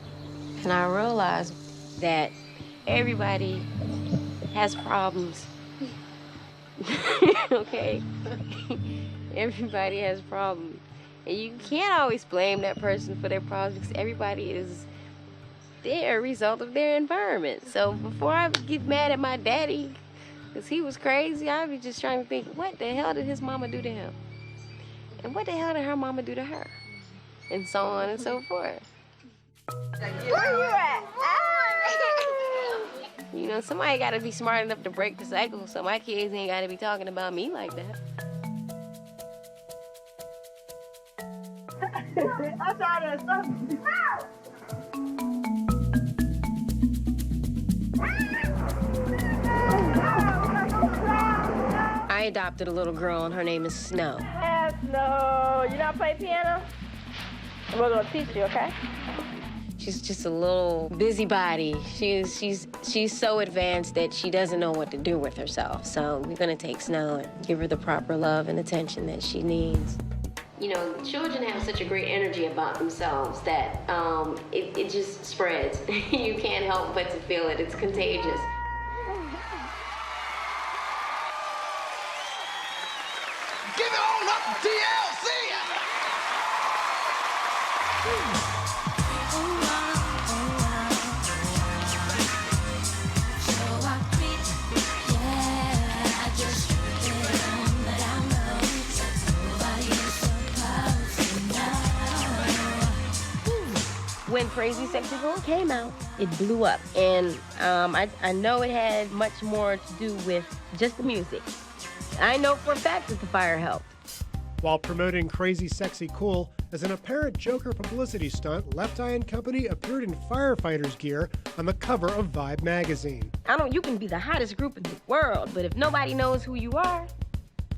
And I realized that everybody has problems. Okay? Everybody has problems. And you can't always blame that person for their problems because everybody is their result of their environment. So before I get mad at my daddy because he was crazy, I'd be just trying to think, what the hell did his mama do to him? And what the hell did her mama do to her? And so on and so forth. Where you at? You know, somebody got to be smart enough to break the cycle, so my kids ain't got to be talking about me like that. I thought it was something. I adopted a little girl, and her name is Snow. No, you not play piano? We're gonna teach you, okay? She's just a little busybody. She's so advanced that she doesn't know what to do with herself. So we're gonna take Snow and give her the proper love and attention that she needs. You know, children have such a great energy about themselves that it just spreads. You can't help but to feel it. It's contagious. Give it on up to TLC! When Crazy Sexy Girl came out, it blew up. And I know it had much more to do with just the music. I know for a fact that the fire helped. While promoting Crazy Sexy Cool, as an apparent Joker publicity stunt, LeftEye and Company appeared in firefighters gear on the cover of Vibe magazine. You can be the hottest group in the world, but if nobody knows who you are,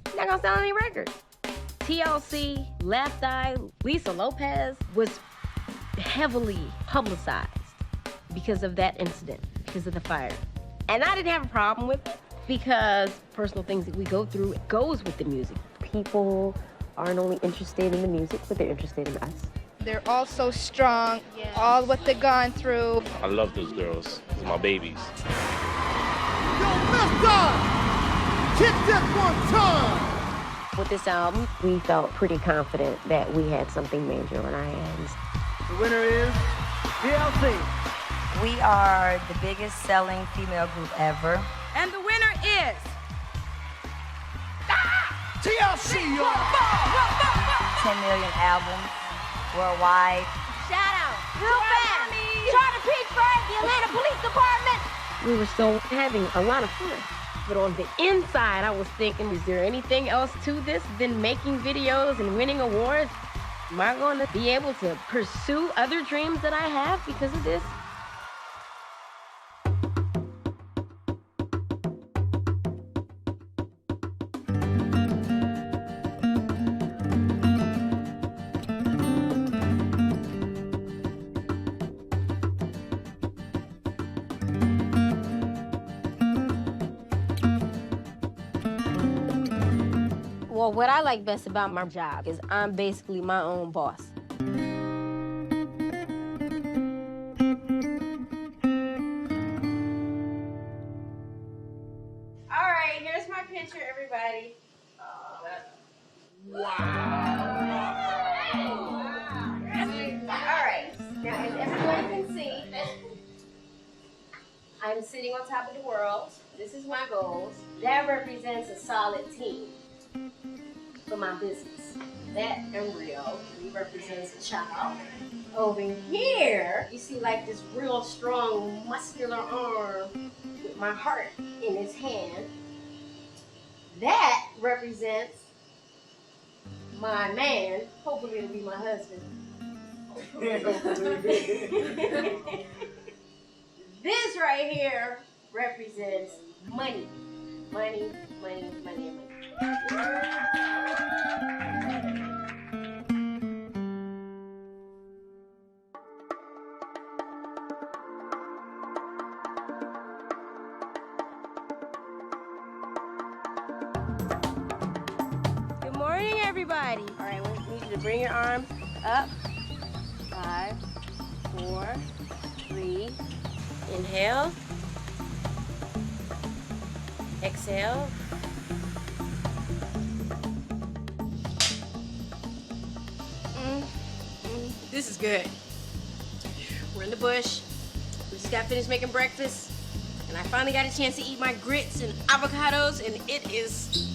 you're not gonna sell any records. TLC, LeftEye, Lisa Lopes was heavily publicized because of that incident, because of the fire. And I didn't have a problem with it because personal things that we go through goes with the music. People aren't only interested in the music, but they're interested in us. They're all so strong, all what they've gone through. I love those girls. They're my babies. Yo, LeftEye! Kick that one time! With this album, we felt pretty confident that we had something major on our hands. The winner is TLC. We are the biggest selling female group ever. And the winner is... TLC, y'all! 10 million albums worldwide. Shout out! Real fast! Charter Pittsburgh, the Atlanta Police Department! We were still having a lot of fun. But on the inside, I was thinking, is there anything else to this than making videos and winning awards? Am I going to be able to pursue other dreams that I have because of this? Well, what I like best about my job is I'm basically my own boss. All right, here's my picture, everybody. Wow. All right, now as everyone can see, I'm sitting on top of the world. This is my goals. That represents a solid team for my business. That embryo represents a child. Over here, you see like this real strong, muscular arm with my heart in his hand. That represents my man. Hopefully it'll be my husband. This right here represents money. Money, money, money, money. Good morning, everybody. All right, we need you to bring your arms up. 5, 4, 3. Inhale. Exhale. This is good. We're in the bush. We just got finished making breakfast, and I finally got a chance to eat my grits and avocados, and it is.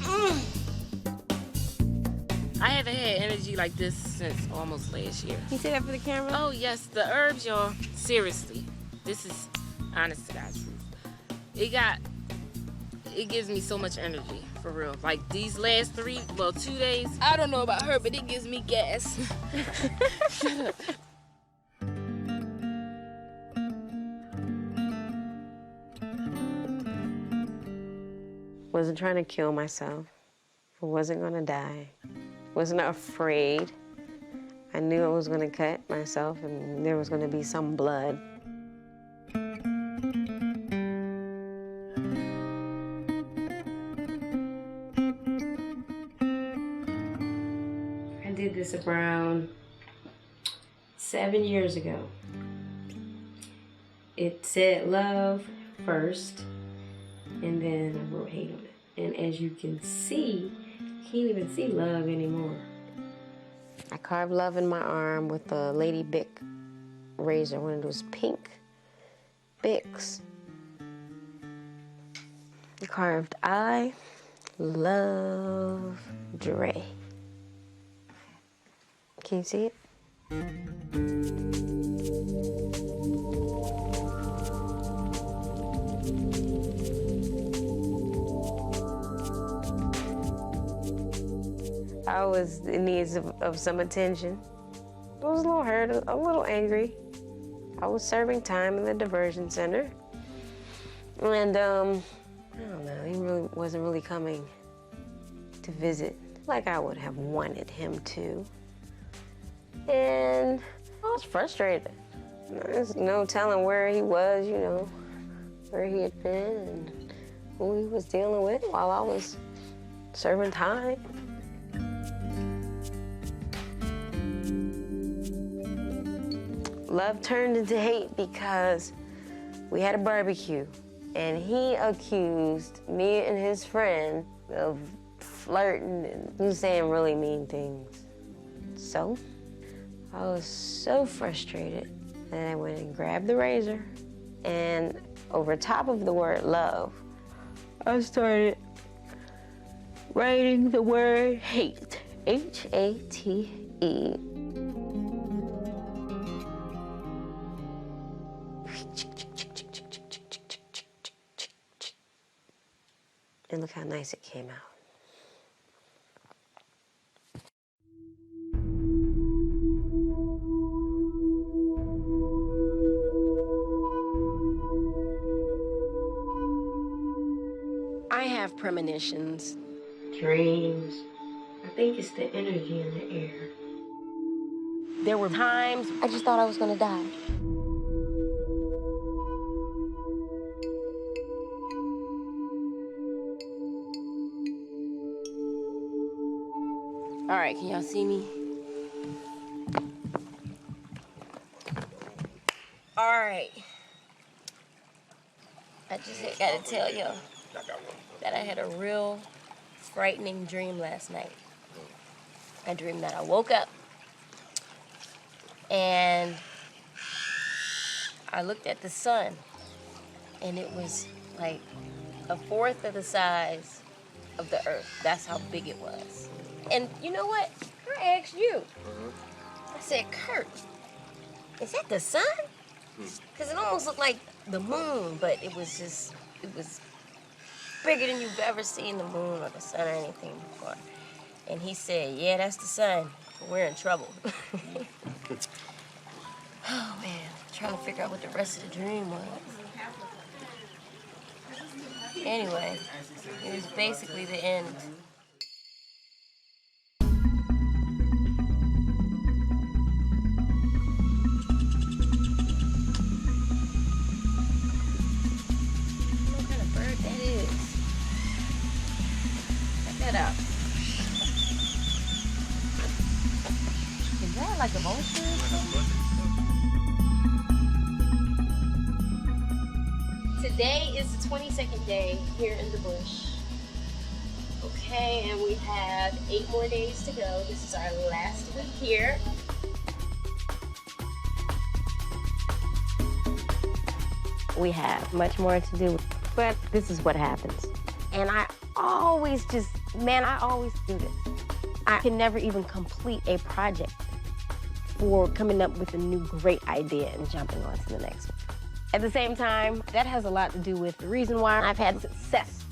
I haven't had energy like this since almost last year. Can you say that for the camera? Oh yes, the herbs, y'all. Seriously, this is honest to God's truth. It gives me so much energy, for real. Like these last 2 days, I don't know about her, but it gives me gas. Shut up. Wasn't trying to kill myself. I wasn't gonna die. Wasn't afraid. I knew I was gonna cut myself and there was gonna be some blood. I did this around 7 years ago. It said love first, and then I wrote hate on it. And as you can see, you can't even see love anymore. I carved love in my arm with a Lady Bic razor, one of those pink Bics. I carved I love Dre. Can you see it? I was in need of some attention. I was a little hurt, a little angry. I was serving time in the diversion center. And, I don't know, he really wasn't really coming to visit like I would have wanted him to. And I was frustrated. There's no telling where he was, you know, where he had been and who he was dealing with while I was serving time. Love turned into hate because we had a barbecue and he accused me and his friend of flirting and he was saying really mean things. So I was so frustrated that I went and grabbed the razor and over top of the word love, I started writing the word hate, H-A-T-E. And look how nice it came out. I have premonitions. Dreams. I think it's the energy in the air. There were times I just thought I was gonna die. All right, can y'all see me? All right. I just gotta tell y'all that I had a real frightening dream last night. I dreamed that I woke up and I looked at the sun and it was like 1/4 of the size of the earth. That's how big it was. And you know what? I asked you. I said, Kurt, is that the sun? Because it almost looked like the moon, but it was bigger than you've ever seen the moon or the sun or anything before. And he said, yeah, that's the sun. We're in trouble. Oh, man. Trying to figure out what the rest of the dream was. Anyway, it was basically the end. What kind of bird that is? Check that out. Is that like a vulture or something? Today is the 22nd day here in the bush. Okay, and we have 8 more days to go. This is our last week here. We have much more to do, but this is what happens. And I always do this. I can never even complete a project for coming up with a new great idea and jumping on to the next one. At the same time, that has a lot to do with the reason why I've had success.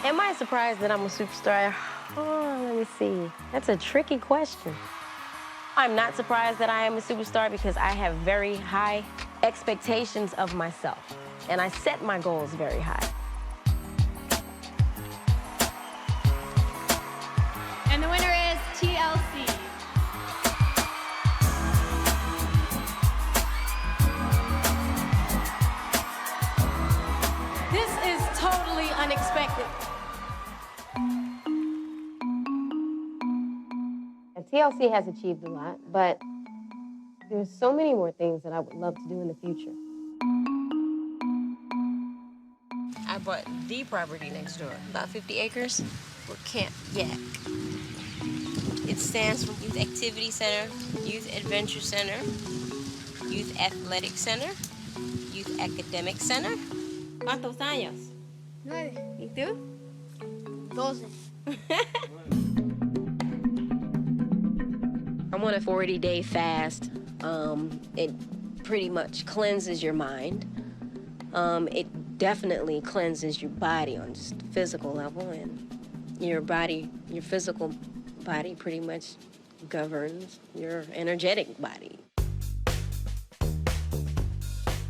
Am I surprised that I'm a superstar? Oh, let me see. That's a tricky question. I'm not surprised that I am a superstar because I have very high expectations of myself, and I set my goals very high. And the winner is TLC. This is totally unexpected. TLC has achieved a lot, but there's so many more things that I would love to do in the future. I bought the property next door, about 50 acres, for Camp Yak. It stands for Youth Activity Center, Youth Adventure Center, Youth Athletic Center, Youth Academic Center. ¿Cuántos años? 9. ¿Y tú? 12. I'm on a 40-day fast. It pretty much cleanses your mind. It definitely cleanses your body on just a physical level, and your physical body pretty much governs your energetic body.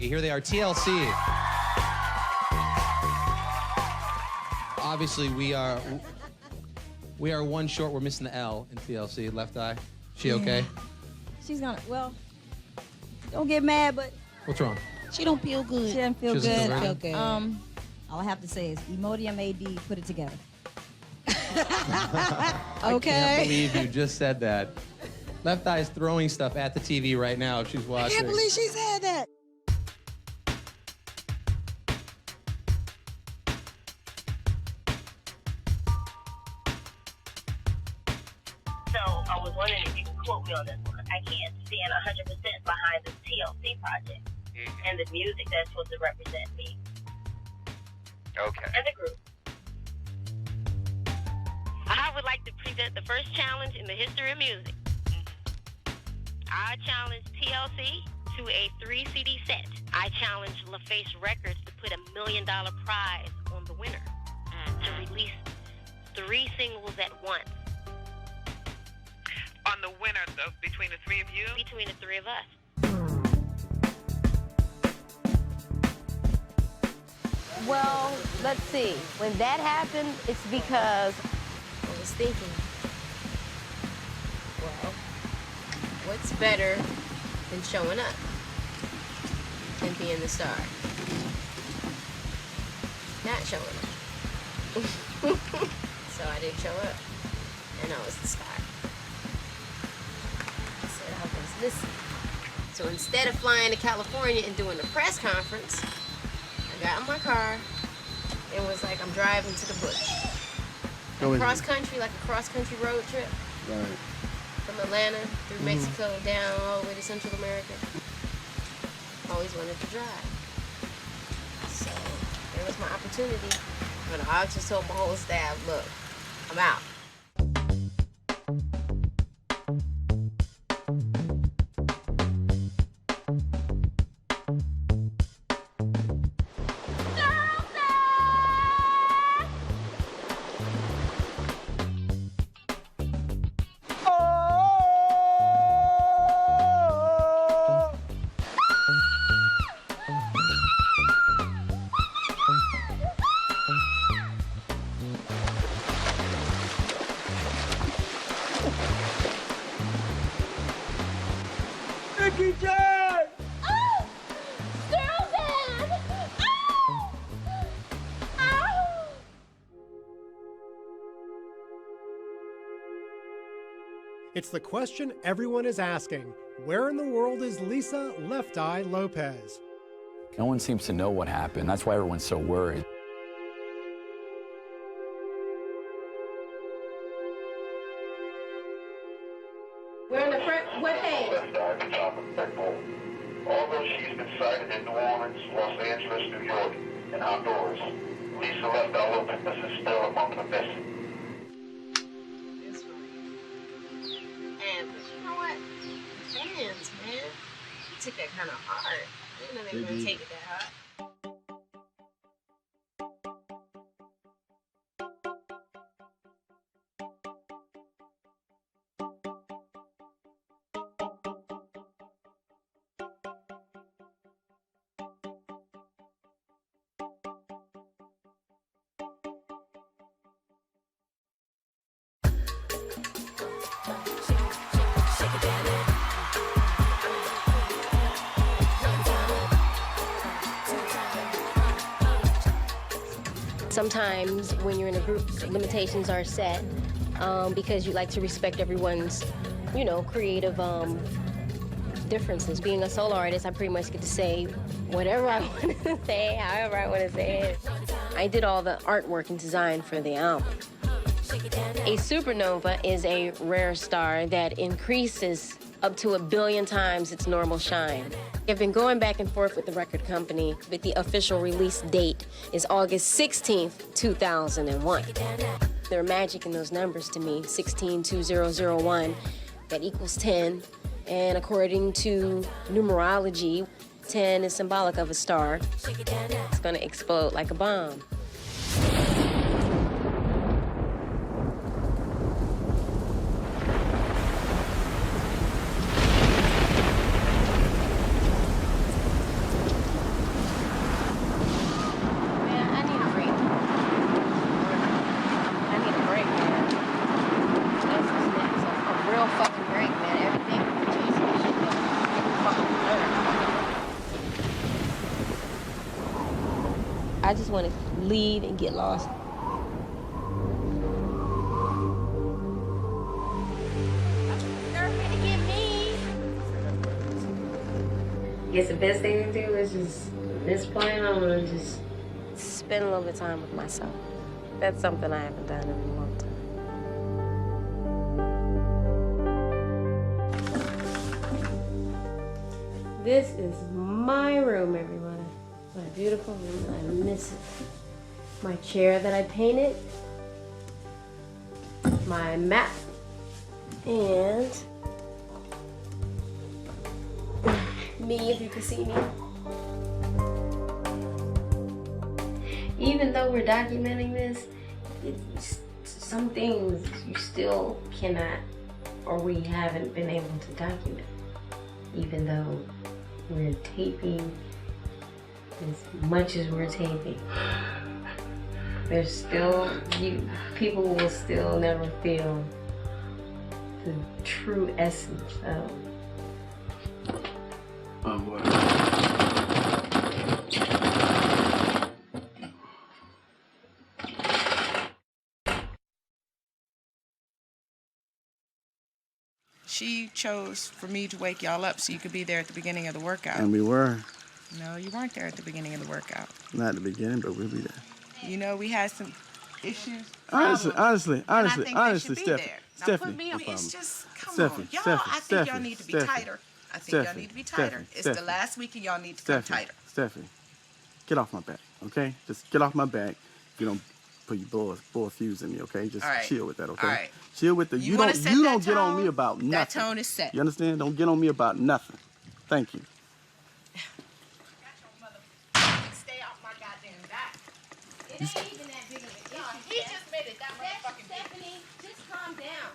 Here they are, TLC. Obviously, we are one short. We're missing the L in TLC. Left eye. She okay? She's gonna, well, don't get mad, but What's wrong? she don't feel good. She doesn't feel She doesn't good. feel good? All I have to say is Imodium AD, put it together. I Okay. can't believe you just said that. Left Eye's throwing stuff at the TV right now if she's I watching. can't believe she said that. So I was wondering if you could quote me on this one. I can't stand 100% behind the TLC project and the music that's supposed to represent me Okay. and the group. I would like to present the first challenge in the history of music. I challenge TLC to a 3-CD set. I challenge LaFace Records to put $1 million prize on the winner to release 3 singles at once. On the winner, though, between the three of you? Between the 3 of us. Well, let's see. When that happened, it's because I was thinking, well, what's better than showing up and being the star? Not showing up. So I didn't show up, and I was the star. I said I was listening. So instead of flying to California and doing a press conference, I got in my car and was like, I'm driving to the bush. Cross country, like a cross country road trip. Right. From Atlanta through Mexico down all the way to Central America. Always wanted to drive. So there was my opportunity. But I just told my whole staff, look, I'm out. Nicky J! Oh! Sterling! Oh! Oh! It's the question everyone is asking. Where in the world is Lisa LeftEye Lopes? No one seems to know what happened. That's why everyone's so worried. We're in the What page? Although she's been sighted in New Orleans, Los Angeles, New York, and Honduras, Lisa LeftEye Lopes is still among the missing. And you know what? Fans, man. You took that kind of hard. I didn't know they were going to take it that hard. Sometimes when you're in a group, limitations are set because you like to respect everyone's, you know, creative differences. Being a solo artist, I pretty much get to say whatever I want to say, however I want to say it. I did all the artwork and design for the album. A supernova is a rare star that increases up to 1 billion times its normal shine. I've been going back and forth with the record company, but the official release date is August 16th, 2001. There's magic in those numbers to me, 162001, that equals 10. And according to numerology, 10 is symbolic of a star. It's gonna explode like a bomb. I just want to leave and get lost. They're gonna get me. I guess the best thing to do is just this plan. I'm gonna just spend a little bit of time with myself. That's something I haven't done in a long time. This is my room, everyone. My beautiful room, I miss it. My chair that I painted, my map, and me, if you can see me. Even though we're documenting this, some things you still cannot, or we haven't been able to document. Even though we're taping as much as we're taping, there's still, people will still never feel the true essence of what? She chose for me to wake y'all up so you could be there at the beginning of the workout. And we were. No, you weren't there at the beginning of the workout. Not at the beginning, but we'll be there. You know, we had some issues. Honestly, Stephanie. Stephanie. It's just, come on. Y'all, I think y'all need to be tighter. I think y'all need to be tighter. It's the last week and y'all need to come tighter. Stephanie, get off my back, okay? Just get off my back. You don't put your bull fuse in me, okay? Just chill with that, okay? All right. Chill with the, you don't get on me about nothing. That tone is set. You understand? Don't get on me about nothing. Thank you. Stay off my goddamn back. It ain't even that big of an issue. He just made it that motherfucking big. Stephanie, just calm down.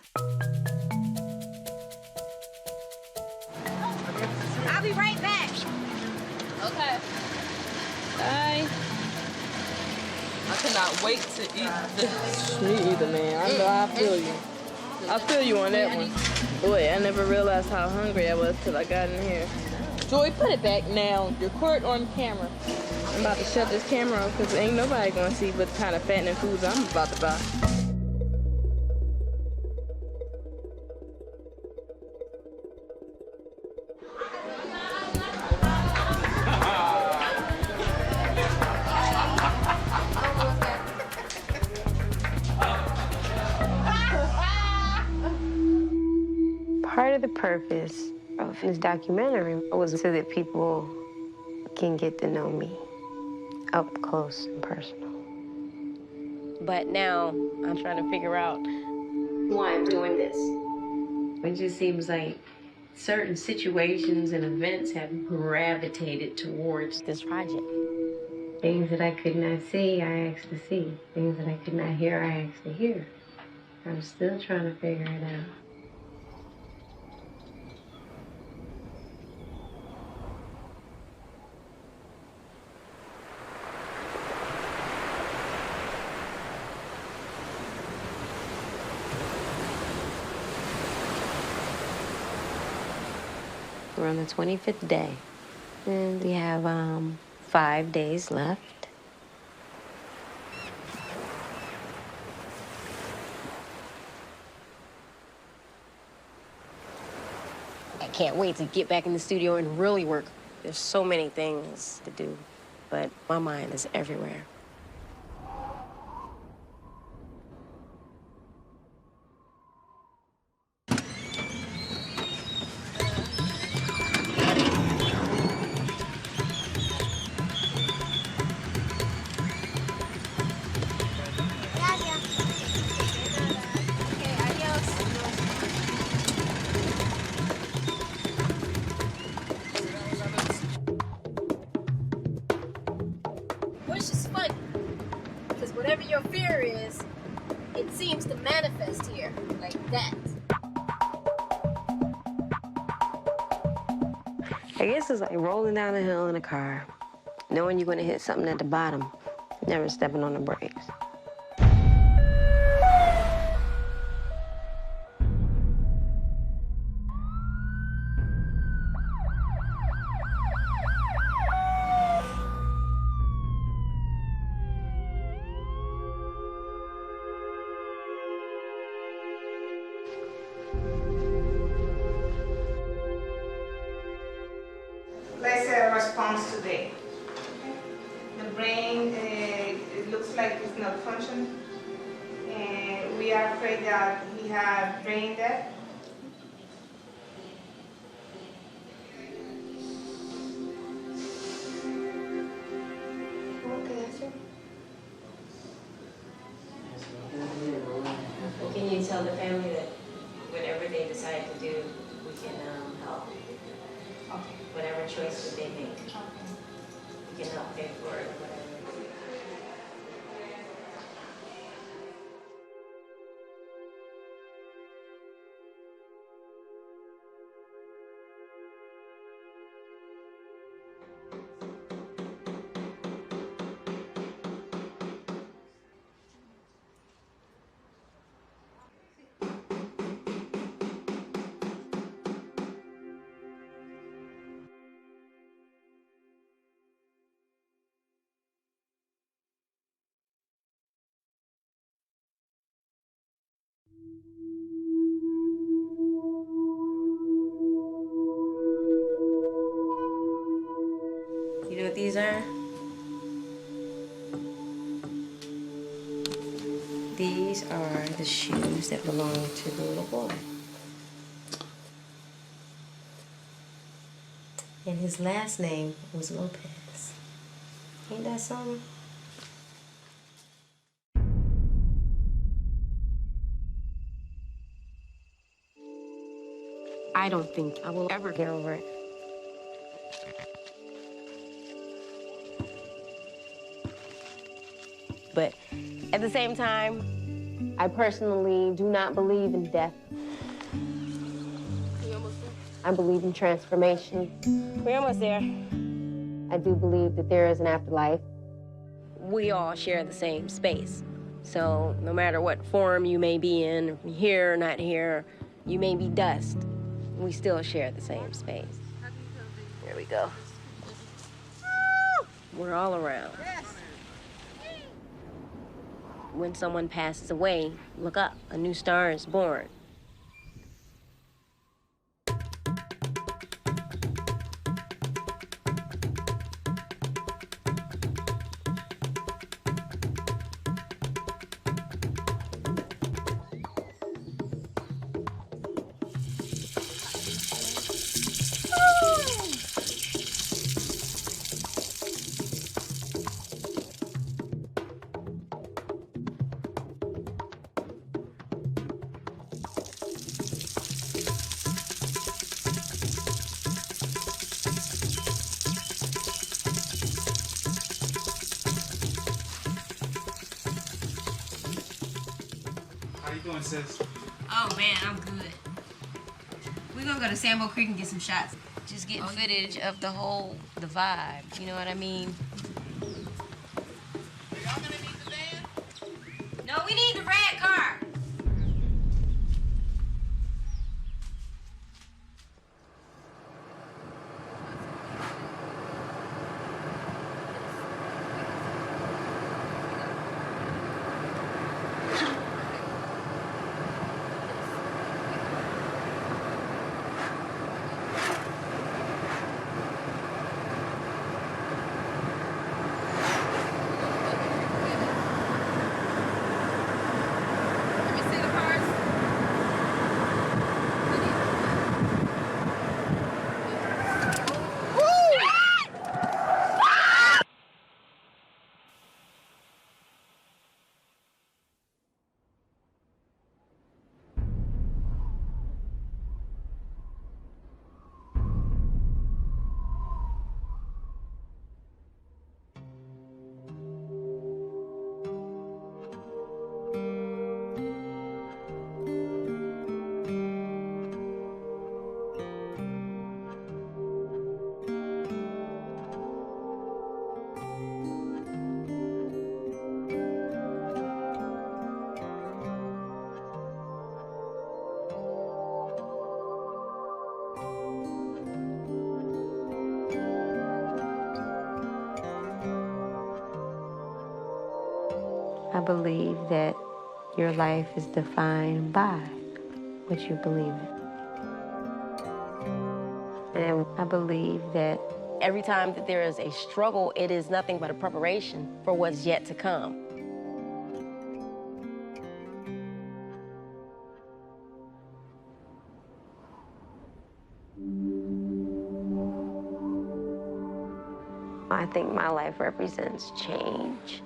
I'll be right back. Okay. Bye. I cannot wait to eat this. Me either, man. I know I feel you. I feel you on that one. Boy, I never realized how hungry I was till I got in here. Joy, put it back now. Record on camera. I'm about to shut this camera off because ain't nobody gonna see what kind of fattening foods I'm about to buy. Part of the purpose of this documentary was so that people can get to know me up close and personal. But now I'm trying to figure out why I'm doing this. It just seems like certain situations and events have gravitated towards this project. Things that I could not see, I asked to see. Things that I could not hear, I asked to hear. I'm still trying to figure it out. We're on the 25th day, and we have 5 days left. I can't wait to get back in the studio and really work. There's so many things to do, but my mind is everywhere. Which is funny, because whatever your fear is, it seems to manifest here, like that. I guess it's like rolling down a hill in a car, knowing you're gonna hit something at the bottom, never stepping on the brakes. Let's say a response today. The brain, it looks like it's not functioning. And we are afraid that he had brain death. Can you tell the family that whatever they decide to do, we can help? Okay. Whatever choice that they make, we can help pay for it or whatever. You know what these are? These are the shoes that belong to the little boy. And his last name was Lopez. Ain't that something? I don't think I will ever get over it. But at the same time, I personally do not believe in death. I believe in transformation. We're almost there. I do believe that there is an afterlife. We all share the same space. So no matter what form you may be in, here or not here, you may be dust, we still share the same space. There we go. We're all around. When someone passes away, look up, a new star is born. doing, sis? Oh man, I'm good. We're gonna go to Sambo Creek and get some shots. Just getting footage of the vibe. You know what I mean? No, we need the red car. I believe that your life is defined by what you believe in. And I believe that every time that there is a struggle, it is nothing but a preparation for what's yet to come. I think my life represents change.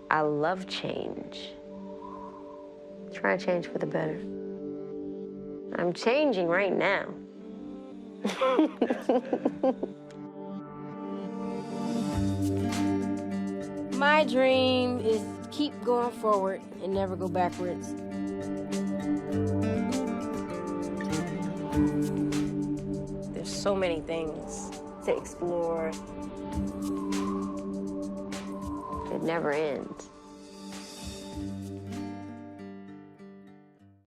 I love change. Try to change for the better. I'm changing right now. My dream is to keep going forward and never go backwards. There's so many things to explore. It never ends.